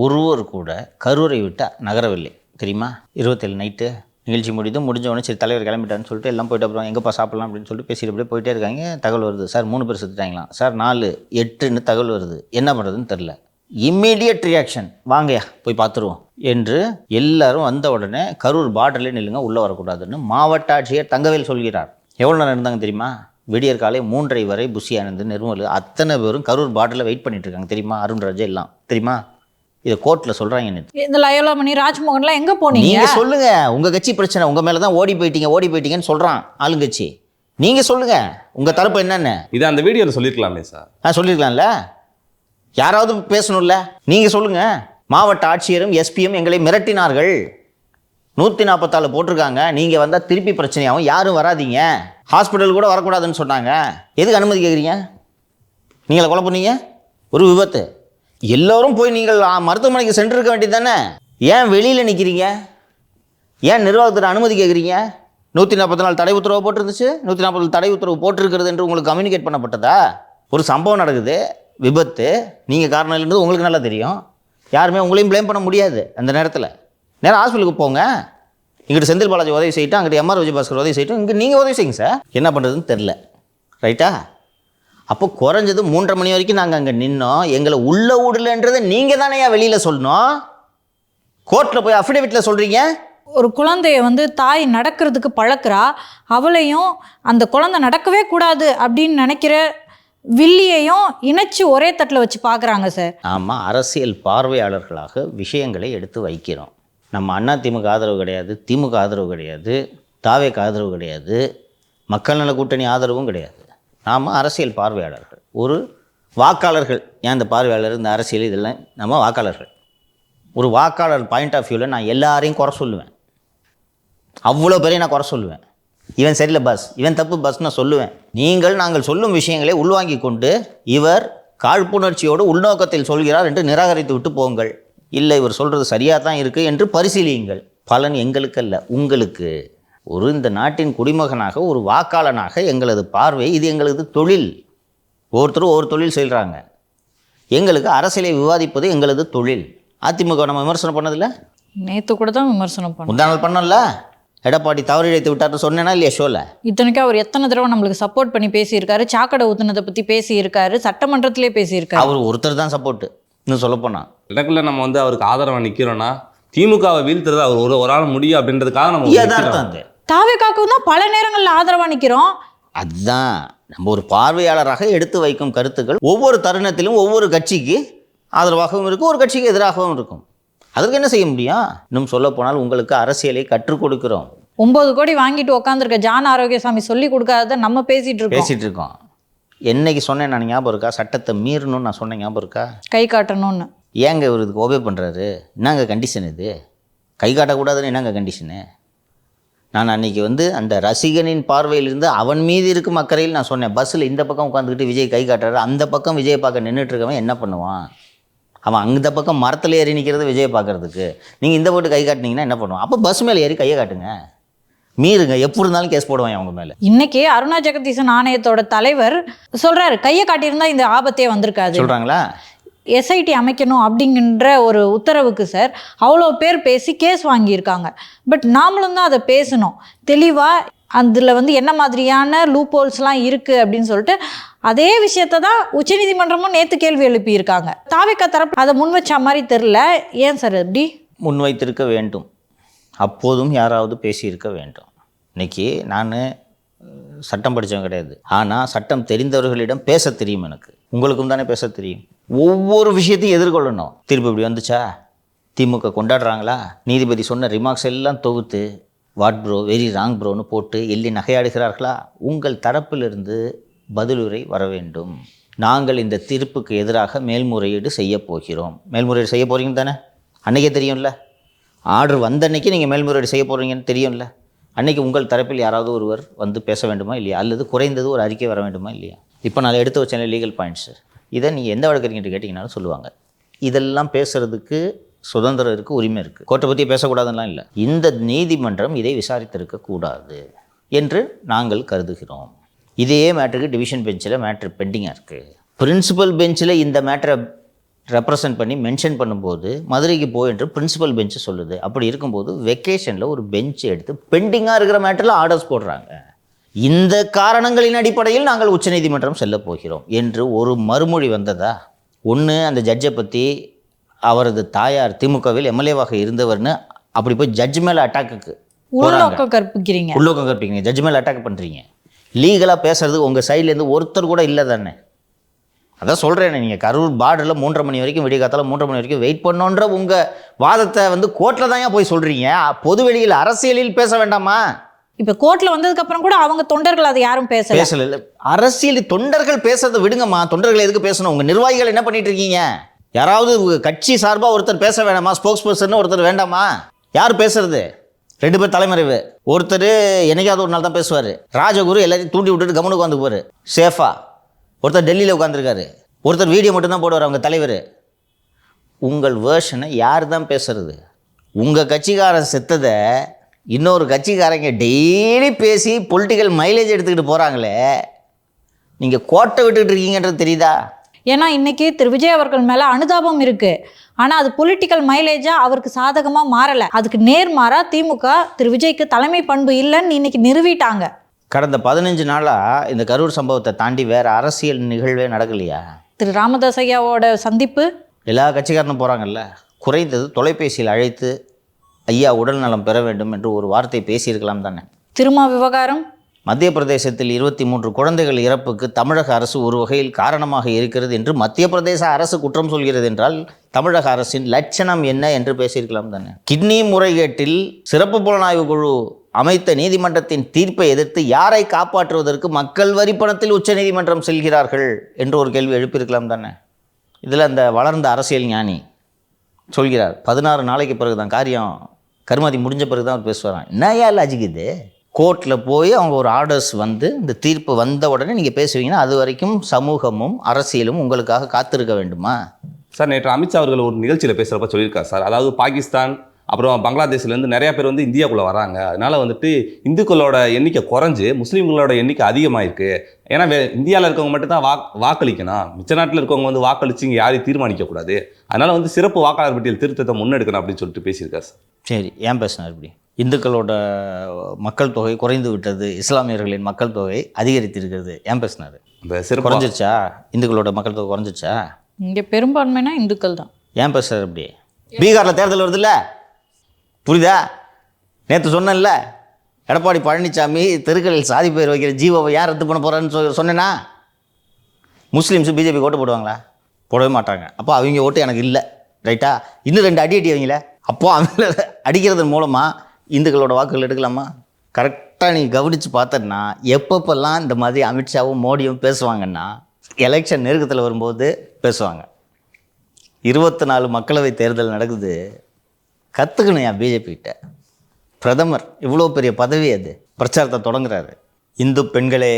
ஒருவர் கூட கரூரை விட்டு நகரவில்லை தெரியுமா? 27 நைட்டு நிகழ்ச்சி முடிஞ்சவொடனே சரி தலைவர் கிளம்பிட்டான்னு சொல்லிட்டு எல்லாம் போய்ட்டு அப்புறம் எங்கேப்பா சாப்பிட்லாம் அப்படின்னு சொல்லிட்டு பேசிட்டு அப்படியே போயிட்டே இருக்காங்க. தகவல் வருது, சார் 3 பேர் செத்துட்டாங்களாம், சார் 4-8ன்னு தகவல் வருது, என்ன பண்ணுறதுன்னு தெரில. இம்மீடியட் ரியாக்ஷன், வாங்கயா போய் பார்த்துருவோம் என்று எல்லாரும் வந்த உடனே கரூர் பார்டர்லேயே நில்லுங்க, உள்ளே வரக்கூடாதுன்னு மாவட்ட ஆட்சியர் தங்கவேல் சொல்கிறார். எவ்வளோ நேரம் இருந்தாங்க தெரியுமா? விடியற் காலை 3:30 வரை புஷி ஆனந்த், நிர்மல் அத்தனை பேரும் கரூர் பார்டரில் வெயிட் பண்ணிட்டு இருக்காங்க தெரியுமா? அருண்ராஜா எல்லாம் தெரியுமா? இதை கோர்ட்டில் சொல்கிறாங்க. இந்த லயோலாமணி ராஜ்மோகன்லாம் எங்கே போனீங்க? நீங்கள் சொல்லுங்கள். உங்கள் கட்சி பிரச்சனை, உங்கள் மேலே தான் ஓடி போயிட்டீங்கன்னு சொல்கிறான் ஆளுங்கட்சி. நீங்கள் சொல்லுங்கள் உங்கள் தரப்பு என்னென்ன. இது அந்த வீடியோவில் சொல்லியிருக்கலாமே சார். சொல்லியிருக்கலாம்ல, யாராவது பேசணும்ல. நீங்கள் சொல்லுங்கள். மாவட்ட ஆட்சியரும் எஸ்பியும் எங்களை மிரட்டினார்கள், 144 போட்டிருக்காங்க, நீங்கள் வந்தால் திருப்பி பிரச்சனையாகும், யாரும் வராதிங்க, ஹாஸ்பிட்டல் கூட வரக்கூடாதுன்னு சொன்னாங்க. எதுக்கு அனுமதி கேட்குறீங்க? நீங்களை கொலை பண்ணீங்க, ஒரு விபத்து, எல்லோரும் போய் நீங்கள் மருத்துவமனைக்கு சென்றிருக்க வேண்டியது தானே. ஏன் வெளியில் நிற்கிறீங்க? ஏன் நிர்வாகத்தில் அனுமதி கேட்குறீங்க? 144 தடை உத்தரவு போட்டிருந்துச்சு, 140 தடை உத்தரவு போட்டிருக்கிறது என்று உங்களுக்கு கம்யூனிகேட் பண்ணப்பட்டதா? ஒரு சம்பவம் நடக்குது, விபத்து, நீங்கள் காரணம் இல்லைன்றது உங்களுக்கு நல்லா தெரியும். யாருமே உங்களையும் ப்ளேம் பண்ண முடியாது. அந்த நேரத்தில் நேரம் ஹாஸ்பிட்டலுக்கு போங்க. இங்கிட்டு செந்தில் பாலாஜி உதவி செய்யட்டும், அங்கிட்டு எம்ஆர் விஜயபாஸ்கர் உதவி செய்யட்டும், இங்கே நீங்கள் உதவி செய்யுங்க சார். என்ன பண்ணுறதுன்னு தெரில, ரைட்டா? அப்போ குறைஞ்சது 3:30 மணி வரைக்கும் நாங்கள் அங்கே நின்னோம். எங்களை உள்ள விடலன்றதை நீங்கள் தானே வெளியில் சொல்லணும். கோர்ட்டில் போய் அஃபிடேவிட்டில் சொல்கிறீங்க. ஒரு குழந்தைய வந்து தாய் நடக்கிறதுக்கு பழக்கிறா, அவளையும் அந்த குழந்தை நடக்கவே கூடாது அப்படின்னு நினைக்கிற வில்லியையும் இணைச்சு ஒரே தட்டில் வச்சு பார்க்குறாங்க சார். ஆமாம், அரசியல் பார்வையாளர்களாக விஷயங்களை எடுத்து வைக்கிறோம். நம்ம அதிமுக ஆதரவு கிடையாது, திமுக ஆதரவு கிடையாது, தாவேக்கு ஆதரவு கிடையாது, மக்கள் நல கூட்டணி ஆதரவும் கிடையாது. நாம் அரசியல் பார்வையாளர்கள், ஒரு வாக்காளர்கள். ஏன் இந்த பார்வையாளர், இந்த அரசியல், இதெல்லாம் நம்ம வாக்காளர்கள். ஒரு வாக்காளர் பாயிண்ட் ஆஃப் வியூவில் நான் எல்லாரையும் குறை சொல்லுவேன். அவ்வளோ பேரையும் நான் குறை சொல்லுவேன். இவன் சரியில்லை பஸ், இவன் தப்பு பஸ் நான் சொல்லுவேன். நாங்கள் சொல்லும் விஷயங்களை உள்வாங்கி கொண்டு இவர் காழ்ப்புணர்ச்சியோடு உள்நோக்கத்தில் சொல்கிறார் என்று நிராகரித்து விட்டு போங்கள். இல்லை, இவர் சொல்கிறது சரியாக தான் இருக்குது என்று பரிசீலியுங்கள். பலன் எங்களுக்கு அல்ல, உங்களுக்கு. இந்த நாட்டின் குடிமகனாக, ஒரு வாக்காளனாக எங்களது பார்வை, இது எங்களது தொழில். ஒவ்வொருத்தரும் ஒவ்வொரு தொழில் செய்கிறாங்க. எங்களுக்கு அரசியலை விவாதிப்பது எங்களது தொழில். அதிமுக நம்ம விமர்சனம் பண்ணதில்லை, நேற்று கூட தான் விமர்சனம் பண்ணோம். முந்தா நாள் பண்ணல. எடப்பாடி தவறு இழைத்து விட்டார்னு சொன்னேன்னா இல்லையா ஷோவில்? இத்தனைக்கும் அவர் எத்தனை தடவை நம்மளுக்கு சப்போர்ட் பண்ணி பேசியிருக்காரு, சாக்கடை ஊத்துனதை பற்றி பேசியிருக்காரு, சட்டமன்றத்திலே பேசியிருக்காரு. அவர் ஒருத்தர் தான் சப்போர்ட்டு. இன்னும் சொல்லப்போனால் எனக்குள்ள நம்ம வந்து அவருக்கு ஆதரவாக நிற்கிறோன்னா திமுகவை வீழ்த்துறது அவர் ஒரு ஆள் முடியும் அப்படின்றதுக்காக நம்ம யதார்த்தம் அது. தாவேக்காவுக்கு தான் பல நேரங்களில் ஆதரவாக நிற்கிறோம். அதுதான் நம்ம ஒரு பார்வையாளராக எடுத்து வைக்கும் கருத்துக்கள் ஒவ்வொரு தருணத்திலும் ஒவ்வொரு கட்சிக்கு ஆதரவாகவும் இருக்கும், ஒரு கட்சிக்கு எதிராகவும் இருக்கும். அதற்கு என்ன செய்ய முடியும்? இன்னும் சொல்ல போனால் உங்களுக்கு அரசியலை கற்றுக் கொடுக்கிறோம். 9 கோடி வாங்கிட்டு உட்காந்துருக்க ஜான் ஆரோக்கியசாமி சொல்லி கொடுக்காத நம்ம பேசிட்டு இருக்கோம். என்னைக்கு சொன்னேன் நான், ஞாபகம் இருக்கா? சட்டத்தை மீறணும்னு நான் சொன்னேன், ஞாபகம் இருக்கா? கை காட்டணும்னு. ஏங்க இவர் இதுக்கு ஓபே பண்ணுறாரு? என்னங்க கண்டிஷன் இது? கை காட்டக்கூடாதுன்னு என்னங்க கண்டிஷனு? நான் அன்றைக்கி அந்த ரசிகனின் பார்வையிலிருந்து அவன் மீது இருக்கும் அக்கறையில் நான் சொன்னேன். பஸ்ஸில் இந்த பக்கம் உட்காந்துக்கிட்டு விஜய் கை காட்டுறாரு, அந்த பக்கம் விஜய் பார்க்க நின்றுட்டு இருக்கவன் என்ன பண்ணுவான்? அவன் அந்த பக்கம் மரத்தில் ஏறி நிற்கிறது விஜய் பார்க்குறதுக்கு. நீங்கள் இந்த போட்டு கை காட்டினீங்கன்னா என்ன பண்ணுவான்? அப்போ பஸ் மேலே ஏறி கையை காட்டுங்க, மீறுங்க, எப்படி இருந்தாலும் கேஸ் போடுவாங்க அவங்க மேலே. இன்னைக்கு அருணா ஜெகதீசன் ஆணையத்தோட தலைவர் சொல்கிறாரு, கையை காட்டியிருந்தா இந்த ஆபத்தே வந்திருக்காது சொல்கிறாங்களா? எஸ்ஐடி அமைக்கணும் அப்படிங்கிற ஒரு உத்தரவுக்கு சார் அவ்வளோ பேர் பேசி கேஸ் வாங்கியிருக்காங்க. பட் நாமளும் தான் அதை பேசணும் தெளிவாக. அதில் என்ன மாதிரியான லூப் ஹோல்ஸ்லாம் இருக்குது அப்படின்னு சொல்லிட்டு அதே விஷயத்தை தான் உச்சநீதிமன்றமும் நேற்று கேள்வி எழுப்பியிருக்காங்க. தாவேக்கா தரப்பு அதை முன் வச்ச மாதிரி தெரில. ஏன் சார் அப்படி முன்வைத்திருக்க வேண்டும்? அப்போதும் யாராவது பேசியிருக்க வேண்டும். இன்றைக்கி நான் சட்டம் படித்தவன் கிடையாது, ஆனால் சட்டம் தெரிந்தவர்களிடம் பேச தெரியும். எனக்கு, உங்களுக்கும் தானே பேச தெரியும். ஒவ்வொரு விஷயத்தையும் எதிர்கொள்ளணும். தீர்ப்பு இப்படி வந்துச்சா, திமுக கொண்டாடுறாங்களா, நீதிபதி சொன்ன ரிமார்க்ஸ் எல்லாம் தொகுத்து வாட் ப்ரோ, வெரி ராங் ப்ரோன்னு போட்டு எள்ளி நகையாடுகிறார்களா? உங்கள் தரப்பிலிருந்து பதிலுரை வர வேண்டும். நாங்கள் இந்த தீர்ப்புக்கு எதிராக மேல்முறையீடு செய்ய போகிறோம். மேல்முறையீடு செய்ய போகிறீங்க தானே? அன்றைக்கே தெரியும்ல. ஆர்டர் வந்த அன்றைக்கி நீங்கள் மேல்முறையீடு செய்ய போகிறீங்கன்னு தெரியும்ல. அன்றைக்கி உங்கள் தரப்பில் யாராவது ஒருவர் பேச வேண்டுமா இல்லையா? அல்லது குறைந்தது ஒரு அறிக்கை வர வேண்டுமா இல்லையா? இப்போ நான் எடுத்து வச்சேன் லீகல் பாயிண்ட்ஸு. இதை நீங்கள் எந்த வழக்கறிஞர்கிட்ட கேட்டிங்கனாலும் சொல்லுவாங்க. இதெல்லாம் பேசுகிறதுக்கு சுதந்திரம் இருக்குது, உரிமை இருக்குது. கோர்ட்டை பற்றி பேசக்கூடாதுலாம் இல்லை. இந்த நீதிமன்றம் இதை விசாரித்திருக்கக்கூடாது என்று நாங்கள் கருதுகிறோம். இதே மேட்டருக்கு டிவிஷன் பெஞ்சில் மேட்ரு பெண்டிங்காக இருக்குது. பிரின்சிபல் பெஞ்சில் இந்த மேட்டரை ரெப்ரசன்ட் பண்ணி மென்ஷன் பண்ணும்போது மதுரைக்கு போய் என்று பிரின்சிபல் பெஞ்சு சொல்லுது. அப்படி இருக்கும்போது வெக்கேஷனில் ஒரு பெஞ்ச் எடுத்து பெண்டிங்காக இருக்கிற மேட்டரில் ஆர்டர்ஸ் போடுறாங்க. இந்த காரணங்களின் அடிப்படையில் நாங்கள் உச்சநீதிமன்றம் செல்ல போகிறோம் என்று ஒரு மறுமொழி வந்ததா? ஒன்று, அந்த ஜட்ஜை பற்றி அவரது தாயார் திமுகவில் எம்எல்ஏவாக இருந்தவர்னு அப்படி போய் ஜட்ஜ் மேலே அட்டாக்கு உள்நோக்கம் கற்பிக்கிறீங்க, ஜட்ஜ் மேலே அட்டாக் பண்ணுறீங்க. லீகலாக பேசுறது உங்கள் சைட்லேருந்து ஒருத்தர் கூட இல்லை தானே? அதான் சொல்கிறேன், நீங்கள் கரூர் பார்டரில் 3:30 மணி வரைக்கும், விடிய காத்தால 3:30 மணி வரைக்கும் வெயிட் பண்ணோன்ற உங்கள் வாதத்தை கோர்ட்டில் தான் போய் சொல்கிறீங்க. பொது வெளியில் அரசியலில் பேச வேண்டாமா? இப்போ கோர்ட்டில் வந்ததுக்கப்புறம் கூட அவங்க தொண்டர்கள் அதை யாரும் பேசல. அரசியல் தொண்டர்கள் பேசுறதை விடுங்கம்மா. தொண்டர்கள் எதுக்கு பேசணும்? உங்கள் நிர்வாகிகள் என்ன பண்ணிட்டு இருக்கீங்க? யாராவது கட்சி சார்பாக ஒருத்தர் பேச வேண்டாமா? ஸ்போக்ஸ் பர்சன் ஒருத்தர் வேண்டாமா? யார் பேசுறது? 2 பேர் தலைமறைவு. ஒருத்தர் என்னைக்காவது ஒரு நாள் தான் பேசுவார். ராஜகுரு எல்லாத்தையும் தூண்டி விட்டுட்டு கவனுக்கு உட்காந்துக்குவார் சேஃபா. ஒருத்தர் டெல்லியில் உட்காந்துருக்காரு. ஒருத்தர் வீடியோ மட்டும்தான் போடுவார் அவங்க தலைவர். உங்கள் வேர்ஷனை யார் தான் பேசுறது? உங்கள் கட்சிக்காரன் செத்ததை இன்னொரு கட்சிக்காரங்க டெய்லி பேசி பொலிட்டிக்கல் மைலேஜ் எடுத்துக்கிட்டு போகிறாங்களே, நீங்கள் கோட்டை விட்டுக்கிட்டு இருக்கீங்கன்றது தெரியுதா? ஏன்னா இன்னைக்கு திரு விஜய் அவர்கள் மேலே அனுதாபம் இருக்கு, ஆனால் அது பொலிட்டிக்கல் மைலேஜாக அவருக்கு சாதகமாக மாறலை. அதுக்கு நேர்மாறாக திமுக திரு விஜய்க்கு தலைமை பண்பு இல்லைன்னு இன்னைக்கு நிறுவிட்டாங்க. கடந்த 15 நாளாக இந்த கரூர் சம்பவத்தை தாண்டி வேறு அரசியல் நிகழ்வே நடக்கலையா? திரு ராமதாஸ் ஐயாவோட சந்திப்பு எல்லா கட்சிக்காரனும் போகிறாங்கல்ல, குறைந்தது தொலைபேசியில் அழைத்து ஐயா உடல் நலம் பெற வேண்டும் என்று ஒரு வார்த்தை பேசியிருக்கலாம் தானே. திருமா விவகாரம், மத்திய பிரதேசத்தில் 23 குழந்தைகள் இறப்புக்கு தமிழக அரசு ஒரு வகையில் காரணமாக இருக்கிறது என்று மத்திய பிரதேச அரசு குற்றம் சொல்கிறது என்றால் தமிழக அரசின் லட்சணம் என்ன என்று பேசியிருக்கலாம் தானே. கிட்னி முறைகேட்டில் சிறப்பு புலனாய்வு குழு அமைத்த நீதிமன்றத்தின் தீர்ப்பை எதிர்த்து யாரை காப்பாற்றுவதற்கு மக்கள் வரி பணத்தில் உச்சநீதிமன்றம் செல்கிறார்கள் என்று ஒரு கேள்வி எழுப்பியிருக்கலாம் தானே. இதில் அந்த வளர்ந்த அரசியல் ஞானி சொல்கிறார், 16 நாளைக்கு பிறகு தான் காரியம், கருமாதி முடிஞ்ச பிறகு தான் அவர் பேசுவாரான். என்னையா லாஜிக் இது? கோர்ட்டில் போய் அவங்க ஒரு ஆர்டர்ஸ் வந்து இந்த தீர்ப்பு வந்த உடனே நீங்கள் பேசுவீங்கன்னா அது வரைக்கும் சமூகமும் அரசியலும் உங்களுக்காக காத்திருக்க வேண்டுமா? சார் நேற்று அமித்ஷா அவர்கள் ஒரு நிகழ்ச்சியில் பேசுகிறப்ப சொல்லியிருக்காரு சார், அதாவது பாகிஸ்தான் அப்புறம் பங்களாதேஷ்லேருந்து நிறையா பேர் வந்து இந்தியாவுக்குள்ளே வராங்க, அதனால் வந்துட்டு இந்துக்களோட எண்ணிக்கை குறைஞ்சு முஸ்லீம்களோட எண்ணிக்கை அதிகமாகிருக்கு. ஏன்னா இந்தியாவில் இருக்கவங்க மட்டும்தான் வாக்களிக்கணும், மிச்ச நாட்டில் இருக்கவங்க வந்து வாக்களித்து இங்கே யாரையும் தீர்மானிக்கக்கூடாது, அதனால் வந்து சிறப்பு வாக்காளர் பட்டியல் திருத்தத்தை முன்னெடுக்கணும் அப்படின்னு சொல்லிட்டு பேசியிருக்காரு சார். சரி, ஏன் பேசினார் இப்படி? இந்துக்களோட மக்கள் தொகை குறைந்து விட்டது, இஸ்லாமியர்களின் மக்கள் தொகை அதிகரித்திருக்கிறது, ஏன் பேசினார்? இந்த சிறப்பு குறைஞ்சிருச்சா? இந்துக்களோட மக்கள் தொகை குறைஞ்சிருச்சா? இங்கே பெரும்பான்மைனா இந்துக்கள் தான். ஏன் பேசுகிறார் அப்படி? பீகாரில் தேர்தல் வருதுல்ல, புரியுதா? நேற்று சொன்னேன்ல, எடப்பாடி பழனிசாமி தெருக்களில் சாதி பெயர் வைக்கிற ஜீவோவை யார் ரத்து பண்ண போகிறான்னு சொன்னேன்னா, முஸ்லீம்ஸு பிஜேபி ஓட்டு போடுவாங்களா? போடவே மாட்டாங்க. அப்போ அவங்க ஓட்டு எனக்கு இல்லை, ரைட்டா? இன்னும் 2 அடி அவங்கள, அப்போது அவங்கள அடிக்கிறதன் மூலமாக இந்துக்களோட வாக்குகள் எடுக்கலாமா? கரெக்டாக நீ கவனித்து பார்த்தன்னா எப்பப்பெல்லாம் இந்த மாதிரி அமித்ஷாவும் மோடியும் பேசுவாங்கன்னா எலெக்ஷன் நெருக்கத்தில் வரும்போது பேசுவாங்க. 24 மக்களவை தேர்தல் நடக்குது, கற்றுக்கணும் என் பிஜேபிகிட்ட. பிரதமர் இவ்வளோ பெரிய பதவி, அது பிரச்சாரத்தை தொடங்குறாரு. இந்து பெண்களே,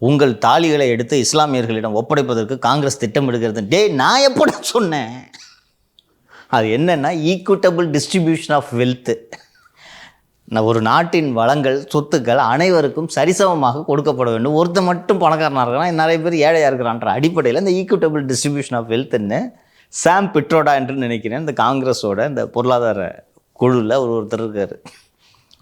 உங்கள் தாலிகளை எடுத்து இஸ்லாமியர்களிடம் ஒப்படைப்பதற்கு காங்கிரஸ் திட்டம் எடுக்கிறது. நான் எப்போ சொன்னேன்? அது என்னென்னா ஈக்குவிட்டபிள் டிஸ்ட்ரிபியூஷன் ஆஃப் வெல்த்து. ஒரு நாட்டின் வளங்கள் சொத்துக்கள் அனைவருக்கும் சரிசமமாக கொடுக்கப்பட வேண்டும். ஒருத்தர் மட்டும் பணக்காரனாக இருக்கிறான், நிறைய பேர் ஏழையாக இருக்கிறான்ற அடிப்படையில் இந்த equitable distribution of வெல்த்துன்னு Sam Pitroda என்று நினைக்கிறேன் இந்த காங்கிரஸோட இந்த பொருளாதார குழுவில் ஒருத்தர் இருக்கார்.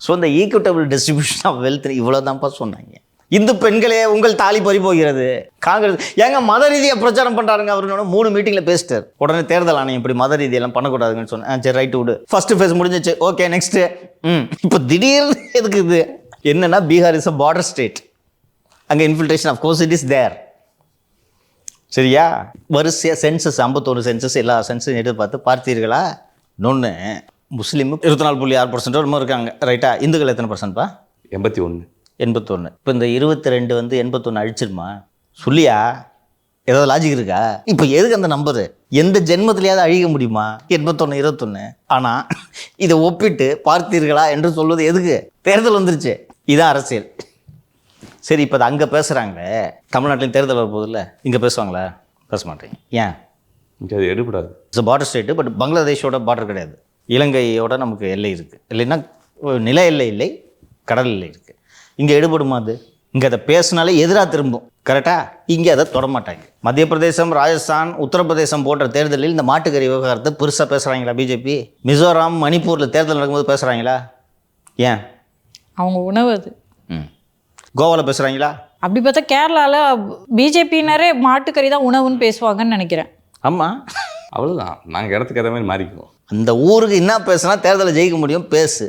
ஸோ இந்த ஈக்குவிட்டபிள் டிஸ்ட்ரிபியூஷன் ஆஃப் வெல்த் இவ்வளோ தான்ப்பா சொன்னாங்க. இந்து பெண்களே, உங்கள் தாலி பறி போகிறது. காங்கிரஸ் ஏங்க மத ரீதியாக பிரச்சாரம் பண்ணுறாருங்க. அவரு 3 மீட்டிங்கில் பேசிட்டார். உடனே தேர்தல் ஆணையம் இப்படி மத ரீதியெல்லாம் பண்ணக்கூடாதுன்னு சொன்னேன். சரி, ரைட்டு விடு, ஃபர்ஸ்ட் ஃபேஸ் முடிஞ்சிச்சு, ஓகே நெக்ஸ்ட்டு. இப்போ திடீர்னு எதுக்கு இது? என்னென்னா Bihar is a border state, அங்கே infiltration of course it is there. சரியா? வரிசையாக சென்சஸ் 51 சென்சஸ் எல்லா சென்சஸும் எடுத்து பார்த்தீர்களா? இன்னொன்று முஸ்லீம் 24.6% என்னமோ இருக்காங்க, ரைட்டா? இந்துக்கள் எத்தனை பர்சன்ட்ப்பா? 81. இப்போ இந்த 22 வந்து 81 அழிச்சிருமா? சொல்லியா? ஏதாவது லாஜிக் இருக்கா? இப்போ எதுக்கு அந்த நம்பரு? எந்த ஜென்மத்திலேயாவது அழிக்க முடியுமா? 81 21. ஆனால் இதை ஒப்பிட்டு பார்த்தீர்களா என்று சொல்வது எதுக்கு? தேர்தல் வந்துருச்சு, இதுதான் அரசியல். சரி, இப்போ அது அங்கே பேசுகிறாங்க, தமிழ்நாட்டிலையும் தேர்தல் வரப்போகுது இல்லை, இங்கே பேசுவாங்களா? பேச மாட்டேங்க. ஏன்? இங்கே அது எடுபடாது. இட்ஸ் பார்டர் ஸ்டேட்டு, பட் பங்களாதேஷோட பார்டர் கிடையாது. இலங்கையோட நமக்கு எல்லை இருக்குது, இல்லைன்னா நில எல்லை இல்லை, கடல் எல்லை இருக்குது. இங்கே எடுபடுமா? அது இங்கே அதை பேசினாலே எதிராக திரும்பும், கரெக்டாக? இங்கே அதை தொடமாட்டாங்க. மத்திய பிரதேசம், ராஜஸ்தான், உத்தரப்பிரதேசம் போன்ற தேர்தலில் இந்த மாட்டுக்கறி விவகாரத்தை பெருசாக பேசுகிறாங்களா பிஜேபி? மிசோராம், மணிப்பூரில் தேர்தல் நடக்கும்போது பேசுகிறாங்களா? ஏன்? அவங்க உணவு அது. கோவாவில் பேசுகிறாங்களா? அப்படி பார்த்தா கேரளாவில் பிஜேபியினரே மாட்டுக்கறி தான் உணவுன்னு பேசுவாங்கன்னு நினைக்கிறேன். ஆமாம், அவ்வளோதான். நாங்கள் இடத்துக்கு ஏற்ற மாதிரி மாறிக்குவோம். அந்த ஊருக்கு என்ன பேசுனா தேர்தலில் ஜெயிக்க முடியும், பேசு,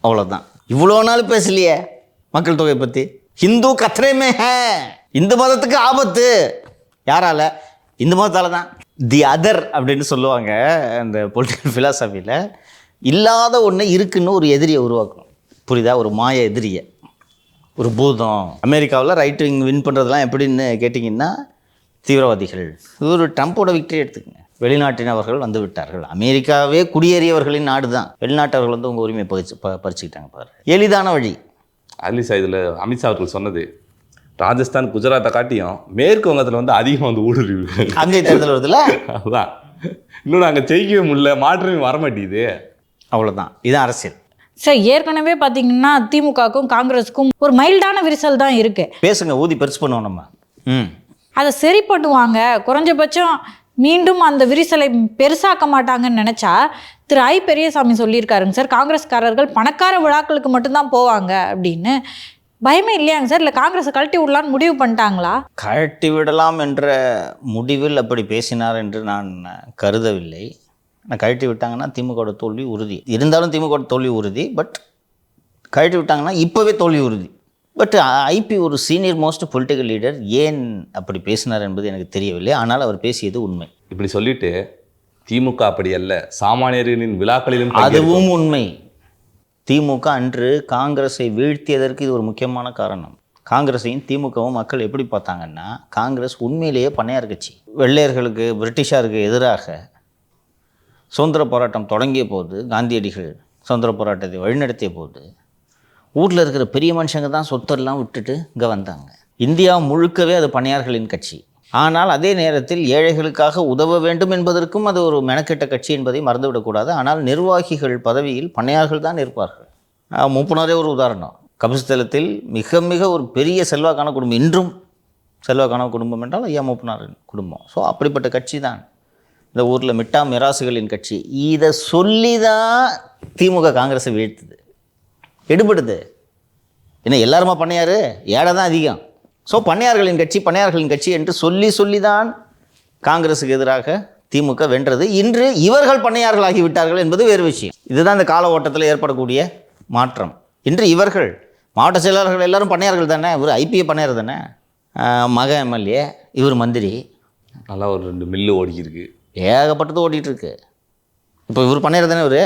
அவ்வளோதான். இவ்வளோ நாள் பேசலையே மக்கள் தொகை பற்றி. ஹிந்து கத்ரேமே ஹே, இந்து மதத்துக்கு ஆபத்து. யாரால? இந்து மதத்தால் தான். தி அதர் அப்படின்னு சொல்லுவாங்க அந்த பொலிட்டிக்கல் ஃபிலாசபியில். இல்லாத ஒன்று இருக்குன்னு ஒரு எதிரியை உருவாக்கணும், புரியுதா? ஒரு மாய எதிரியை, ஒரு பூதம். அமெரிக்காவில் ரைட் விங் வின் பண்ணுறதுலாம் எப்படின்னு கேட்டிங்கன்னா தீவிரவாதிகள். இது ஒரு ட்ரம்ப்போட விக்டரி எடுத்துக்கங்க. வெளிநாட்டினவர்கள் வந்து விட்டார்கள். அமெரிக்காவே குடியேறியவர்களின் நாடு தான். வெளிநாட்டவர்கள் வந்து உங்கள் உரிமையை பறிச்சுக்கிட்டாங்க பாரு. எளிதான வழி. அட்லீஸ்ட் இதில் அமித்ஷா அவர்கள் சொன்னது, ராஜஸ்தான் குஜராத்தை காட்டியும் மேற்கு வங்கத்தில் வந்து அதிகமாக வந்து ஊடுருவி அங்கே தேர்தல் வருதுல்ல, அதுதான். இன்னொன்று அங்கே ஜெயிக்கவே முடியல, மாற்றமே வரமாட்டேங்குது, அவ்வளோதான். இதுதான் அரசியல். சார், ஏற்கனவே பார்த்தீங்கன்னா திமுகவுக்கும் காங்கிரஸுக்கும் ஒரு மைல்டான விரிசல் தான் இருக்குது. பேசுங்க, ஊதி பெருசு பண்ணுவோம் நம்ம. அதை சரி பண்ணுவாங்க, குறைஞ்சபட்சம் மீண்டும் அந்த விரிசலை பெருசாக்க மாட்டாங்கன்னு நினச்சா திரு பெரியசாமி சொல்லியிருக்காருங்க சார், காங்கிரஸ்காரர்கள் பணக்கார விழாக்களுக்கு மட்டும்தான் போவாங்க அப்படின்னு. பயமே இல்லையாங்க சார்? இல்லை காங்கிரஸை கழட்டி விடலான்னு முடிவு பண்ணிட்டாங்களா? கழட்டி விடலாம் என்ற முடிவில் அப்படி பேசினார் என்று நான் கருதவில்லை. நான் கழட்டி விட்டாங்கன்னா திமுகவோட தோல்வி உறுதி. இருந்தாலும் திமுகவோட தோல்வி உறுதி. பட் கழட்டி விட்டாங்கன்னா இப்போவே தோல்வி உறுதி. பட் ஐபி ஒரு சீனியர் மோஸ்ட் பொலிட்டிக்கல் லீடர் ஏன் அப்படி பேசினார் என்பது எனக்கு தெரியவில்லை. ஆனால் அவர் பேசியது உண்மை. இப்படி சொல்லிட்டு திமுக அப்படி அல்ல, சாமானியர்களின் விழாக்களிலும் அதுவும் உண்மை. திமுக அன்று காங்கிரஸை வீழ்த்தியதற்கு இது ஒரு முக்கியமான காரணம். காங்கிரஸையும் திமுகவும் மக்கள் எப்படி பார்த்தாங்கன்னா, காங்கிரஸ் உண்மையிலேயே பண்ணையார் கட்சி. வெள்ளையர்களுக்கு பிரிட்டிஷாருக்கு எதிராக சுதந்திர போராட்டம் தொடங்கிய போது, காந்தியடிகள் சுதந்திர போராட்டத்தை வழிநடத்திய போது ஊரில் இருக்கிற பெரிய மனுஷங்க தான் சொத்தெல்லாம் விட்டுட்டு இங்கே வந்தாங்க. இந்தியா முழுக்கவே அது பண்ணையார்களின் கட்சி. ஆனால் அதே நேரத்தில் ஏழைகளுக்காக உதவ வேண்டும் என்பதற்கும் அது ஒரு மெனக்கெட்ட கட்சி என்பதை மறந்துவிடக்கூடாது. ஆனால் நிர்வாகிகள் பதவியில் பண்ணையார்கள் தான் இருப்பார்கள். மூப்பனாரே ஒரு உதாரணம். கபிஸ்தலத்தில் மிக மிக ஒரு பெரிய செல்வாக்கான குடும்பம், இன்றும் செல்வாக்கான குடும்பம் என்றால் ஐயா மூப்பனாரின் குடும்பம். ஸோ அப்படிப்பட்ட கட்சி தான் இந்த ஊரில் மிட்டா மிராசுகளின் கட்சி. இதை சொல்லி தான் திமுக காங்கிரஸை வீழ்த்துது, எடுபடுது. ஏன்னா எல்லாருமா பண்ணையார், ஏழை தான் அதிகம். ஸோ பண்ணையார்களின் கட்சி என்று சொல்லி தான் காங்கிரஸுக்கு எதிராக திமுக வென்றது. இன்று இவர்கள் பண்ணையார்களாகி விட்டார்கள் என்பது வேறு விஷயம். இதுதான் இந்த கால ஓட்டத்தில் ஏற்படக்கூடிய மாற்றம். இன்று இவர்கள் மாவட்ட செயலாளர்கள் எல்லாரும் பண்ணையார்கள் தானே. இவர் ஐபிஏ பண்ணையார் தானே, மக எம்எல்ஏ, இவர் மந்திரி. நல்லா ஒரு 2 மில்லு ஓடிக்கிருக்கு, ஏகப்பட்டது ஓடிட்டுருக்கு. இப்போ இவர் பண்ணையார் தானே, இவர்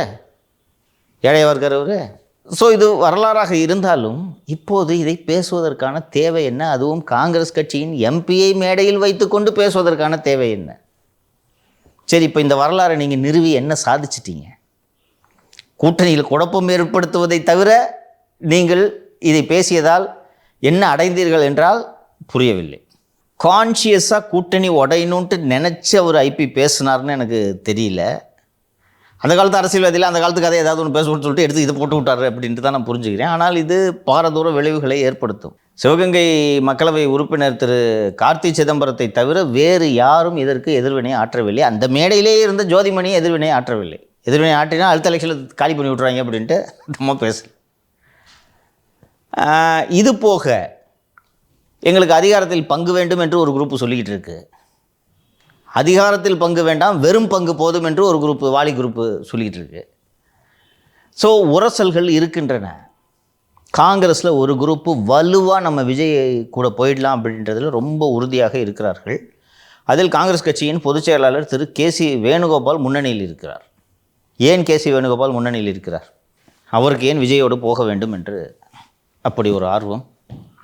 ஏழையாக இருக்கார் இவர். ஸோ இது வரலாறாக இருந்தாலும் இப்போது இதை பேசுவதற்கான தேவை என்ன? அதுவும் காங்கிரஸ் கட்சியின் எம்பியை மேடையில் வைத்துக்கொண்டு பேசுவதற்கான தேவை என்ன? சரி, இப்போ இந்த வரலாறை நீங்கள் நிறுவி என்ன சாதிச்சிட்டீங்க? கூட்டணியில் குழப்பம் ஏற்படுத்துவதை தவிர நீங்கள் இதை பேசியதால் என்ன அடைந்தீர்கள் என்றால் புரியவில்லை. கான்ஷியஸாக கூட்டணி உடையணுன்ட்டு நினச்ச ஒரு ஐபி பேசினார்னு எனக்கு தெரியல. அந்த காலத்து அரசியல்வாதியில் அந்த காலத்து கதை ஏதாவது ஒன்று பேசணும்னு சொல்லிட்டு எடுத்து இதை போட்டு விட்டார் அப்படின்ட்டு தான் நான் புரிஞ்சுக்கிறேன். ஆனால் இது பாரதூர விளைவுகளை ஏற்படுத்தும். சிவகங்கை மக்களவை உறுப்பினர் திரு கார்த்தி சிதம்பரத்தை தவிர வேறு யாரும் இதற்கு எதிர்வினை ஆற்றவில்லை. அந்த மேடையிலேயே இருந்த ஜோதிமணி எதிர்வினை ஆற்றவில்லை. எதிர்வினை ஆற்றினா அடுத்த எலெக்ஷனில் காலி பண்ணி விட்ருவாங்க அப்படின்ட்டு நம்ம பேசல. இது போக எங்களுக்கு அதிகாரத்தில் பங்கு வேண்டும் என்று ஒரு குரூப்பு சொல்லிக்கிட்டு இருக்கு. அதிகாரத்தில் பங்கு வேண்டாம், வெறும் பங்கு போதும் என்று ஒரு குரூப்பு, வாலி குரூப்பு சொல்லிக்கிட்டு இருக்கு. ஸோ உரசல்கள் இருக்கின்றன. காங்கிரஸில் ஒரு குரூப்பு வலுவாக நம்ம விஜய் கூட போயிடலாம் அப்படின்றதில் ரொம்ப உறுதியாக இருக்கிறார்கள். அதில் காங்கிரஸ் கட்சியின் பொதுச் செயலாளர் திரு கேசி வேணுகோபால் முன்னணியில் இருக்கிறார். ஏன் கேசி வேணுகோபால் முன்னணியில் இருக்கிறார்? அவருக்கு ஏன் விஜயோடு போக வேண்டும் என்று அப்படி ஒரு ஆர்வம்?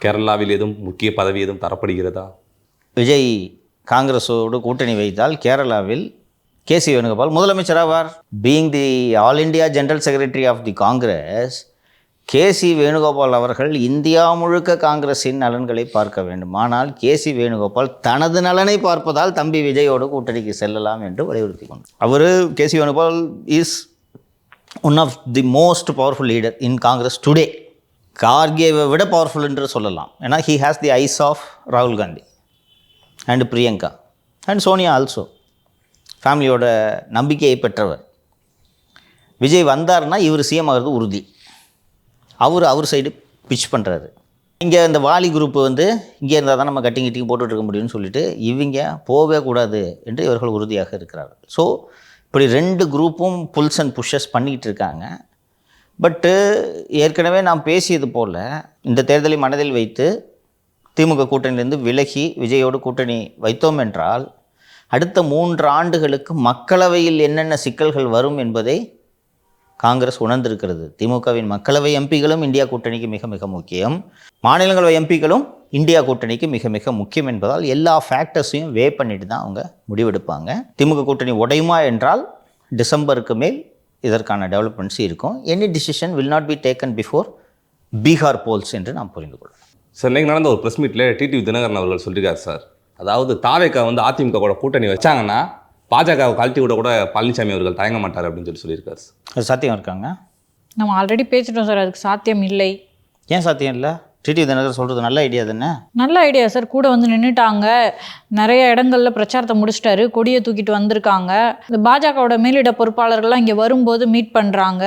கேரளாவில் எதுவும் முக்கிய பதவி எதுவும் தரப்படுகிறதா? விஜய் காங்கிரஸோடு கூட்டணி வைத்தால் கேரளாவில் கேசி வேணுகோபால் முதலமைச்சர் ஆவார். Being the all India general secretary of the Congress, KC Venugopal அவர்கள் இந்தியா முழுக்க காங்கிரஸின் நலன்களை பார்க்க வேண்டும். ஆனால் கேசி வேணுகோபால் தனது நலனை பார்ப்பதால் தம்பி விஜயோடு கூட்டணிக்கு செல்லலாம் என்று வலியுறுத்தி கொண்டார். அவர் KC Venugopal is one of the most powerful leader in Congress today. கார்கேவை விட பவர்ஃபுல் என்று சொல்லலாம். ஏன்னா he has the eyes of ராகுல் Gandhi and Priyanka and Sonia also. ஃபேமிலியோட நம்பிக்கையை பெற்றவர். விஜய் வந்தார்னா இவர் சிஎம் ஆகிறது உறுதி. அவர் சைடு பிச் பண்ணுறாரு. இங்கே இந்த வாலி குரூப்பு இங்கே இருந்தால் தான் நம்ம கட்டிங் போட்டுட்டு இருக்க முடியும்னு சொல்லிட்டு இவங்க போகவே கூடாது என்று இவர்கள் உறுதியாக இருக்கிறார்கள். ஸோ இப்படி 2 குரூப்பும் புல்ஸ் அண்ட் புஷஸ் பண்ணிக்கிட்டு இருக்காங்க. பட்டு ஏற்கனவே நாம் பேசியது போல் இந்த தேர்தலை மனதில் வைத்து திமுக கூட்டணியிலிருந்து விலகி விஜயோடு கூட்டணி வைத்தோம் என்றால் அடுத்த 3 ஆண்டுகளுக்கு மக்களவையில் என்னென்ன சிக்கல்கள் வரும் என்பதை காங்கிரஸ் உணர்ந்திருக்கிறது. திமுகவின் மக்களவை எம்பிகளும் இந்தியா கூட்டணிக்கு மிக மிக முக்கியம், மாநிலங்களவை எம்பிகளும் இந்தியா கூட்டணிக்கு மிக மிக முக்கியம் என்பதால் எல்லா ஃபேக்டர்ஸையும் வே பண்ணிட்டு தான் அவங்க முடிவெடுப்பாங்க. திமுக கூட்டணி உடையுமா என்றால் டிசம்பருக்கு மேல் இதற்கான டெவலப்மெண்ட்ஸ் இருக்கும். Any decision will not be taken before Bihar polls என்று நாம் புரிந்து கொள்ளலாம். சார், இன்னைக்கு நடந்த ஒரு ப்ரெஸ் மீட்டில் டிடிவி தினகரன் அவர்கள் சொல்லியிருக்காரு சார். அதாவது தாவேக்கா அதிமுக கூட கூட்டணி வச்சாங்கன்னா பாஜகவை கழட்டி விட கூட பழனிசாமி அவர்கள் தயங்க மாட்டார் அப்படின்னு சொல்லியிருக்காரு. அது சாத்தியம் இருக்காங்க? நம்ம ஆல்ரெடி பேசிட்டோம் சார், அதுக்கு சாத்தியம் இல்லை. ஏன் சாத்தியம் இல்லை? டிடிவி தினகரன் சொல்கிறது நல்ல ஐடியா தானே? நல்ல ஐடியா சார். கூட வந்து நின்றுட்டாங்க, நிறைய இடங்கள்ல பிரச்சாரத்தை முடிச்சிட்டாரு, கொடியை தூக்கிட்டு வந்திருக்காங்க. இந்த பாஜகவோட மேலிட பொறுப்பாளர்கள்லாம் இங்கே வரும்போது மீட் பண்ணுறாங்க.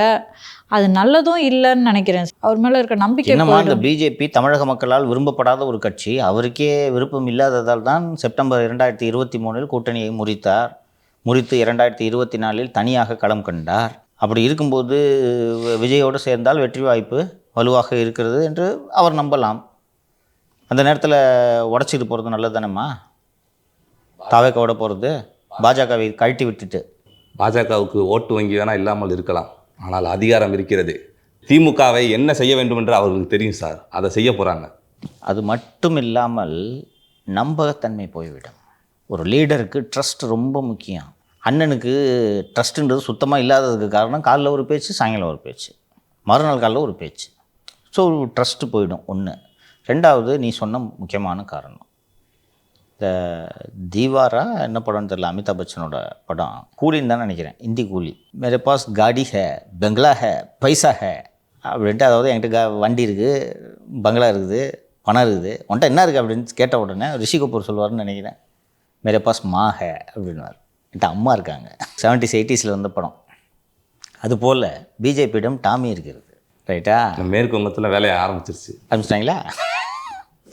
அது நல்லதும் இல்லைன்னு நினைக்கிறேன். அவர் மேலே இருக்க நம்பிக்கை என்னமா இந்த பிஜேபி தமிழக மக்களால் விரும்பப்படாத ஒரு கட்சி, அவருக்கே விருப்பம் இல்லாததால் தான் செப்டம்பர் 2023 கூட்டணியை முறித்து 2024 தனியாக களம் கண்டார். அப்படி இருக்கும்போது விஜயோடு சேர்ந்தால் வெற்றி வாய்ப்பு வலுவாக இருக்கிறது என்று அவர் நம்பலாம். அந்த நேரத்தில் உடச்சிட்டு போகிறது நல்லது தானேம்மா? தாவேக்காவோட போகிறது, பாஜகவை கழட்டி விட்டுட்டு. பாஜகவுக்கு ஓட்டு வங்கி வேணால் இல்லாமல் இருக்கலாம், ஆனால் அதிகாரம் இருக்கிறது. திமுகவை என்ன செய்ய வேண்டும் என்று அவர்களுக்கு தெரியும் சார், அதை செய்ய போகிறாங்க. அது மட்டும் இல்லாமல் நம்பகத்தன்மை போய்விடும். ஒரு லீடருக்கு ட்ரஸ்ட் ரொம்ப முக்கியம். அண்ணனுக்கு ட்ரஸ்ட்டுன்றது சுத்தமாக இல்லாததுக்கு காரணம், காலைல ஒரு பேச்சு, சாயங்காலம் ஒரு பேச்சு, மறுநாள் காலைல ஒரு பேச்சு. ஸோ ட்ரஸ்ட்டு போயிடும் ஒன்று. ரெண்டாவது, நீ சொன்ன முக்கியமான காரணம், இந்த தீவாரா என்ன படம்னு தெரியல, அமிதாப் பச்சனோட படம், கூலின்னு தான் நினைக்கிறேன், இந்தி கூலி. மேரே பாஸ் காடி ஹே, பெங்களா ஹே, பைசா ஹே அப்படின்ட்டு, அதாவது என்கிட்ட வண்டி இருக்குது, பங்களா இருக்குது, பணம் இருக்குது, உன்ட்ட என்ன இருக்குது அப்படின்னு கேட்ட உடனே ரிஷி கபூர் சொல்லுவார்னு நினைக்கிறேன், மேரே பாஸ் மா ஹே அப்படின்வார். என்கிட்ட அம்மா இருக்காங்க. 70s 80s வந்த படம். அதுபோல் பிஜேபியிடம் டாமி இருக்கிறது. ரைட்டா? மேற்கு வங்கத்தில் வேலையை ஆரம்பிச்சிட்டாங்களா?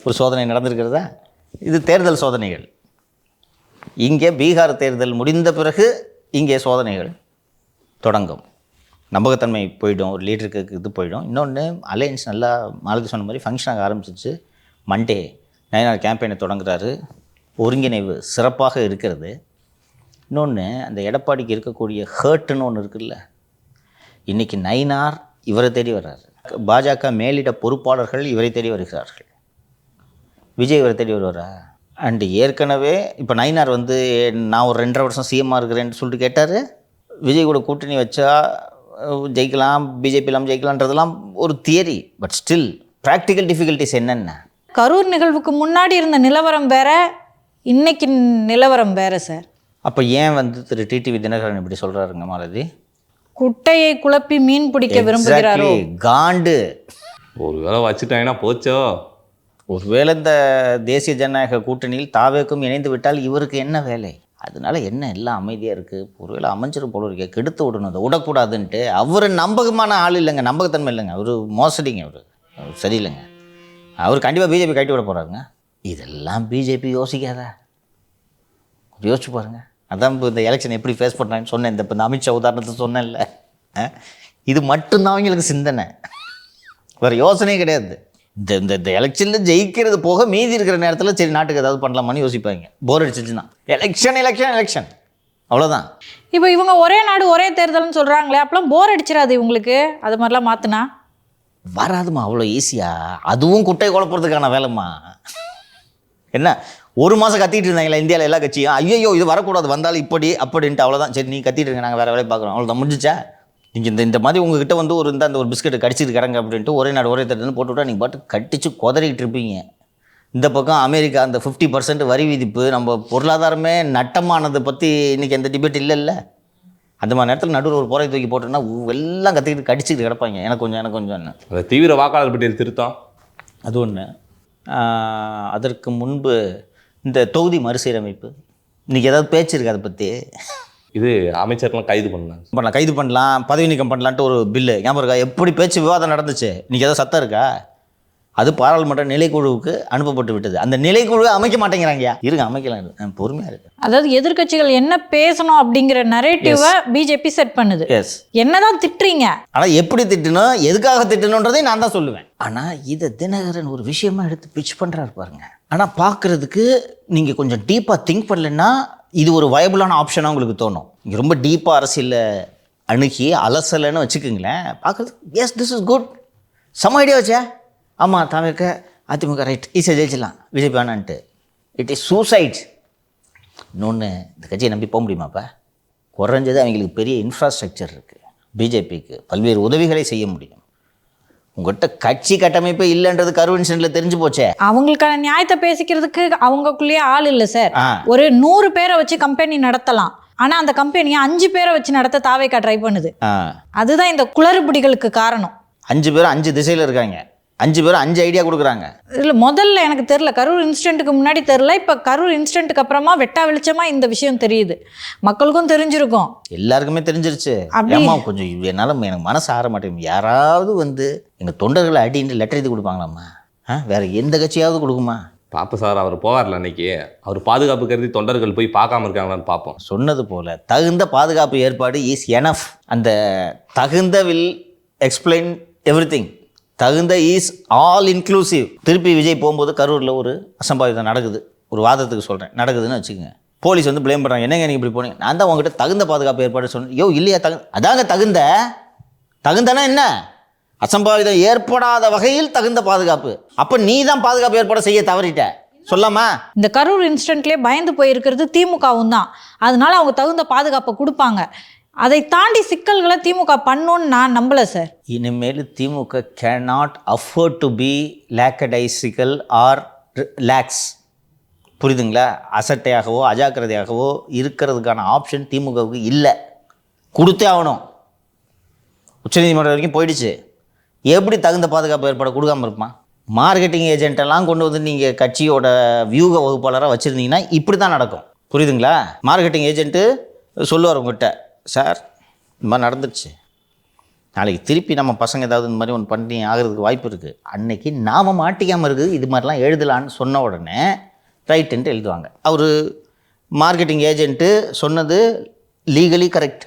ஒரு சோதனை நடந்திருக்கிறதா? இது தேர்தல் சோதனைகள். இங்கே பீகார் தேர்தல் முடிந்த பிறகு இங்கே சோதனைகள் தொடங்கும். நம்பகத்தன்மை போயிடும், ஒரு லீடருக்கு இது போயிடும். இன்னொன்று, அலையன்ஸ் நல்லா மாலதி சொன்ன மாதிரி ஃபங்க்ஷன் ஆக ஆரம்பிச்சிச்சு. மண்டே நயனார் கேம்பெயினை தொடங்குறாரு, ஒருங்கிணைவு சிறப்பாக இருக்கிறது. இன்னொன்று, அந்த எடப்பாடிக்கு இருக்கக்கூடிய ஹர்ட்டுன்னு ஒன்று இருக்குல்ல, இன்றைக்கி நயினார் இவரை தேடி வர்றாரு, பாஜக மேலிட பொறுப்பாளர்கள் இவரை தேடி வருகிறார்கள், விஜய் இவரை தேடி வருவாரா? அண்டு ஏற்கனவே இப்போ நயினார் வந்து நான் ஒரு 2.5 வருஷம் சிஎம்மாக இருக்கிறேன்னு சொல்லிட்டு கேட்டார். விஜய் கூட கூட்டணி வச்சா ஜெயிக்கலாம், பிஜேபி இல்லாமல் ஜெயிக்கலான்றதெல்லாம் ஒரு theory. But still practical difficulties என்னென்ன? கரூர் நிகழ்வுக்கு முன்னாடி இருந்த நிலவரம் வேற, இன்னைக்கு நிலவரம் வேற சார். அப்போ ஏன் வந்து திரு டிடிவி தினகரன் இப்படி சொல்கிறாருங்க மாலதி? குட்டையை குழப்பி மீன் பிடிக்க விரும்புகிறாரோ? காண்டு. ஒரு வேளை வச்சுட்டாங்கன்னா போச்சோ. ஒருவேளை இந்த தேசிய ஜனநாயக கூட்டணியில் தாவேக்கும் இணைந்து விட்டால் இவருக்கு என்ன வேலை? அதனால என்ன எல்லாம் அமைதியாக இருக்குது, ஒருவேளை அமைஞ்சிரும் போல இருக்கே, கெடுத்து விடணும், அதை விடக்கூடாதுன்ட்டு. அவர் நம்பகமான ஆள் இல்லைங்க, நம்பகத்தன்மை இல்லைங்க, அவர் மோசடிங்க, அவர் சரியில்லைங்க. அவர் கண்டிப்பாக பிஜேபி கட்டி விட போகிறாருங்க. இதெல்லாம் பிஜேபி யோசிக்காதா? யோசிச்சு பாருங்க. அதான் இப்போ இந்த எலெக்ஷன் எப்படி ஃபேஸ் பண்ணுறாங்கன்னு சொன்னேன். இந்த அமித்ஷா உதாரணத்தை சொன்னேன்ல, இது மட்டும்தான் அவங்களுக்கு சிந்தனை, வேறு யோசனையே கிடையாது. இந்த எலெக்ஷனில் ஜெயிக்கிறது போக மீதி இருக்கிற நேரத்தில் சரி நாட்டுக்கு ஏதாவது பண்ணலாமான்னு யோசிப்பாங்க. போர் அடிச்சிச்சுன்னா எலெக்ஷன் அவ்வளோதான். இப்போ இவங்க ஒரே நாடு ஒரே தேர்தல்னு சொல்கிறாங்களே, அப்போலாம் போர் அடிச்சிடாது இவங்களுக்கு? அது மாதிரிலாம் மாற்றினா வராதுமா அவ்வளோ ஈஸியாக. அதுவும் குட்டை குழப்பறதுக்கான வேலைம்மா. என்ன ஒரு மாதம் கத்திட்டு இருந்தாங்களா இந்தியாவில் எல்லா கட்சியும், ஐயோ இது வரக்கூடாது, வந்தாலும் இப்படி அப்படின்ட்டு, அவ்வளோதான். சரி நீ கத்திட்டு இருங்க, நாங்கள் வேறு வேலையை பார்க்குறோம், அவ்வளோதான், முடிஞ்சிச்சா? நீங்கள் இந்த மாதிரி உங்ககிட்ட வந்து அந்த ஒரு பிஸ்கெட்டு கடிச்சிட்டு கிடங்க அப்படின்ட்டு ஒரே நாடு ஒரே தேர்தல்னு போட்டு விட்டா நீங்கள் பாட்டு கட்டிச்சு குதறிக்கிட்டு இருப்பீங்க. இந்த பக்கம் அமெரிக்கா அந்த 50% வரி விதிப்பு, நம்ம பொருளாதாரமே நட்டமானதை பற்றி இன்றைக்கி எந்த டிபேட் இல்லைல்ல. அந்த மாதிரி நேரத்தில் நடுவில் ஒரு போரை தூக்கி போட்டோன்னா எல்லாம் கற்றுக்கிட்டு கடிச்சிட்டு கிடப்பாங்க, எனக்கு கொஞ்சம் அதை தீவிர வாக்காளர் பட்டியல் திருத்தம் அது ஒன்று. அதற்கு முன்பு இந்த தொகுதி மறுசீரமைப்பு, இன்றைக்கி ஏதாவது பேச்சு இருக்குது அதை பற்றி? இது அமைச்சர்லாம் கைது பண்ணலாம், பதவி நீக்கம் பண்ணலான்ட்டு ஒரு பில்லு ஞாபகம் இருக்கா? எப்படி பேச்சு விவாதம் நடந்துச்சு? இன்றைக்கி ஏதாவது சத்தம் இருக்கா? அது பாராளுமன்ற நிலைக்குழுவுக்கு அனுப்பப்பட்டு விட்டது. அந்த நிலைக்குழுவை அமைக்க மாட்டேங்கிறாங்கயா. இருங்க, அமைக்கலாம், பொறுமையாக இருக்கு. அதாவது எதிர்க்கட்சிகள் என்ன பேசணும் அப்படிங்கிற நரேட்டிவை பிஜேபி செட் பண்ணுது. எஸ், என்னதான் திட்டுறீங்க, ஆனால் எப்படி திட்டணும், எதுக்காக திட்டணுன்றதை நான் தான் சொல்லுவேன். ஆனால் இதை தினகரன் ஒரு விஷயமா எடுத்து பிச் பண்ணுறாரு பாருங்க. ஆனால் பார்க்குறதுக்கு நீங்கள் கொஞ்சம் டீப்பாக திங்க் பண்ணலன்னா இது ஒரு வயபிளான ஆப்ஷனாக உங்களுக்கு தோணும். இங்கே ரொம்ப டீப்பாக அரசியலில் அணுகி அலசலைன்னு வச்சுக்கோங்களேன், பார்க்குறதுக்கு எஸ் திஸ் இஸ் குட், சம ஐடியா வச்சா. ஆமாம், தமிழக அதிமுக ரைட் ஈஸியாக ஜெயிச்சிடலாம், பிஜேபி வேணான்ட்டு. It is suicide. இன்னொன்று, இந்த கட்சியை நம்பி போக முடியுமாப்பா? குறைஞ்சது அவங்களுக்கு பெரிய இன்ஃப்ராஸ்ட்ரக்சர் இருக்குது, பிஜேபிக்கு பல்வேறு உதவிகளை செய்ய முடியும். உங்கள்கிட்ட கட்சி கட்டமைப்பே இல்லைன்றது கன்வென்ஷனில் தெரிஞ்சு போச்சே. அவங்களுக்கான நியாயத்தை பேசிக்கிறதுக்கு அவங்களுக்குள்ளேயே ஆள் இல்லை சார். ஒரு 100 பேரை வச்சு கம்பெனி நடத்தலாம், ஆனால் அந்த கம்பெனியை 5 பேரை வச்சு நடத்த தாவேக்கா ட்ரை பண்ணுது. அதுதான் இந்த குளறுபடிகளுக்கு காரணம். 5 பேர் 5 திசையில் இருக்காங்க. 5 பேரும் 5 ஐடியா கொடுக்குறாங்க. இல்லை முதல்ல எனக்கு தெரில, கரூர் இன்சிடென்ட்டுக்கு முன்னாடி தெரில, இப்போ கரூர் இன்சிடென்ட்டுக்கு அப்புறமா வெட்டா வெளிச்சமாக இந்த விஷயம் தெரியுது, மக்களுக்கும் தெரிஞ்சிருக்கும், எல்லாருக்குமே தெரிஞ்சிருச்சு. அப்படி- ஏம்மா கொஞ்சம் என்னால் எனக்கு மனசு ஆற மாட்டேங்குது. யாராவது வந்து எங்கள் தொண்டர்களை அடின்னு லெட்டர் எழுதி கொடுப்பாங்களாம்மா? வேற எந்த கட்சியாவது கொடுக்குமா? பாப்போம் சார், அவர் போவார்ல அன்னைக்கு, அவர் பாதுகாப்பு கருதி தொண்டர்கள் போய் பார்க்காம இருக்காங்களான்னு பார்ப்போம். சொன்னது போல தகுந்த பாதுகாப்பு ஏற்பாடு இஸ் எனஃப். அந்த தகுந்த வில் எக்ஸ்பிளைன் எவ்ரிதிங். தகுந்த இஸ் ஆல் இன்க்ளூசிவ். திருப்பி விஜய் போகும்போது கரூரில் ஒரு அசம்பாவிதம் நடக்குது, ஒரு வாதத்துக்கு சொல்கிறேன், நடக்குதுன்னு வச்சுக்கோங்க. போலீஸ் வந்து ப்ளேம் பண்ணுறாங்க, என்னங்க நீங்கள் இப்படி போனீங்க? நான் தான் உங்ககிட்ட தகுந்த பாதுகாப்பு ஏற்பாடு சொன்னேன். யோ இல்லையா, அதாங்க தகுந்தனா என்ன? அசம்பாவிதம் ஏற்படாத வகையில் தகுந்த பாதுகாப்பு. அப்போ நீ தான் பாதுகாப்பு ஏற்பாடு செய்ய தவறிட்ட சொல்லாமா? இந்த கரூர் இன்சிடென்ட்லேயே பயந்து போயிருக்கிறது திமுகவும் தான். அதனால அவங்க தகுந்த பாதுகாப்பை கொடுப்பாங்க. அதை தாண்டி சிக்கல்களை திமுக பண்ணுன்னு நான் நம்பலை சார். இனிமேல் DMK cannot afford to be lackadaisical or lax. புரியுதுங்களா? அசட்டையாகவோ அஜாக்கிரதையாகவோ இருக்கிறதுக்கான ஆப்ஷன் திமுகவுக்கு இல்லை. கொடுத்தே ஆகணும். உச்சநீதிமன்றம் வரைக்கும் போயிடுச்சு. எப்படி தகுந்த பாதுகாப்பு ஏற்பாடு கொடுக்காமல் இருப்பான்? மார்க்கெட்டிங் ஏஜென்ட்டெல்லாம் கொண்டு வந்து நீங்கள் கட்சியோட வியூக வகுப்பாளராக வச்சுருந்தீங்கன்னா இப்படி தான் நடக்கும். புரியுதுங்களா? மார்க்கெட்டிங் ஏஜென்ட்டு சொல்லுவார் உங்கள்கிட்ட, சார் இந்த மாதிரி நடந்துருச்சு, நாளைக்கு திருப்பி நம்ம பசங்க ஏதாவது இந்த மாதிரி ஒன்று பண்ணி ஆகிறதுக்கு வாய்ப்பு இருக்குது, அன்னைக்கு நாம் மாட்டிக்காமல் இருக்குது, இது மாதிரிலாம் எழுதலான்னு சொன்ன உடனே ரைட்டுன்ட்டு எழுதுவாங்க. அவர் மார்க்கெட்டிங் ஏஜென்ட்டு சொன்னது லீகலி கரெக்ட்,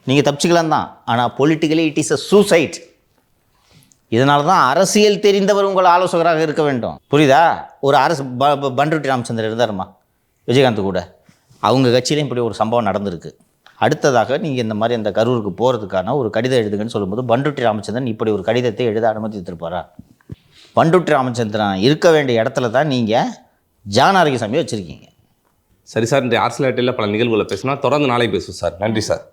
நீங்கள் தப்பிச்சுக்கலாம் தான். ஆனால் politically it is a suicide. இதனால தான் அரசியல் தெரிந்தவர் உங்கள் ஆலோசகராக இருக்க வேண்டும். புரியுதா? ஒரு அரசு பண்ருட்டி ராமச்சந்திரன் இருந்தாருமா விஜயகாந்த் கூட, அவங்க கட்சியிலையும் இப்படி ஒரு சம்பவம் நடந்திருக்கு. அடுத்ததாக நீங்கள் இந்த மாதிரி அந்த கரூருக்கு போகிறதுக்கான ஒரு கடிதம் எழுதுங்கன்னு சொல்லும்போது பண்ருட்டி ராமச்சந்திரன் இப்படி ஒரு கடிதத்தை எழுத அனுமதித்திருப்பாரா? பண்ருட்டி ராமச்சந்திரன் இருக்க வேண்டிய இடத்துல தான் நீங்கள் ஜான் ஆரோக்கியசாமியை வச்சுருக்கீங்க. சரி சார், இந்த ஆர்சல் பல நிகழ்வுகளை பேசினா தொடர்ந்து நாளை பேசுவோம் சார். நன்றி சார்.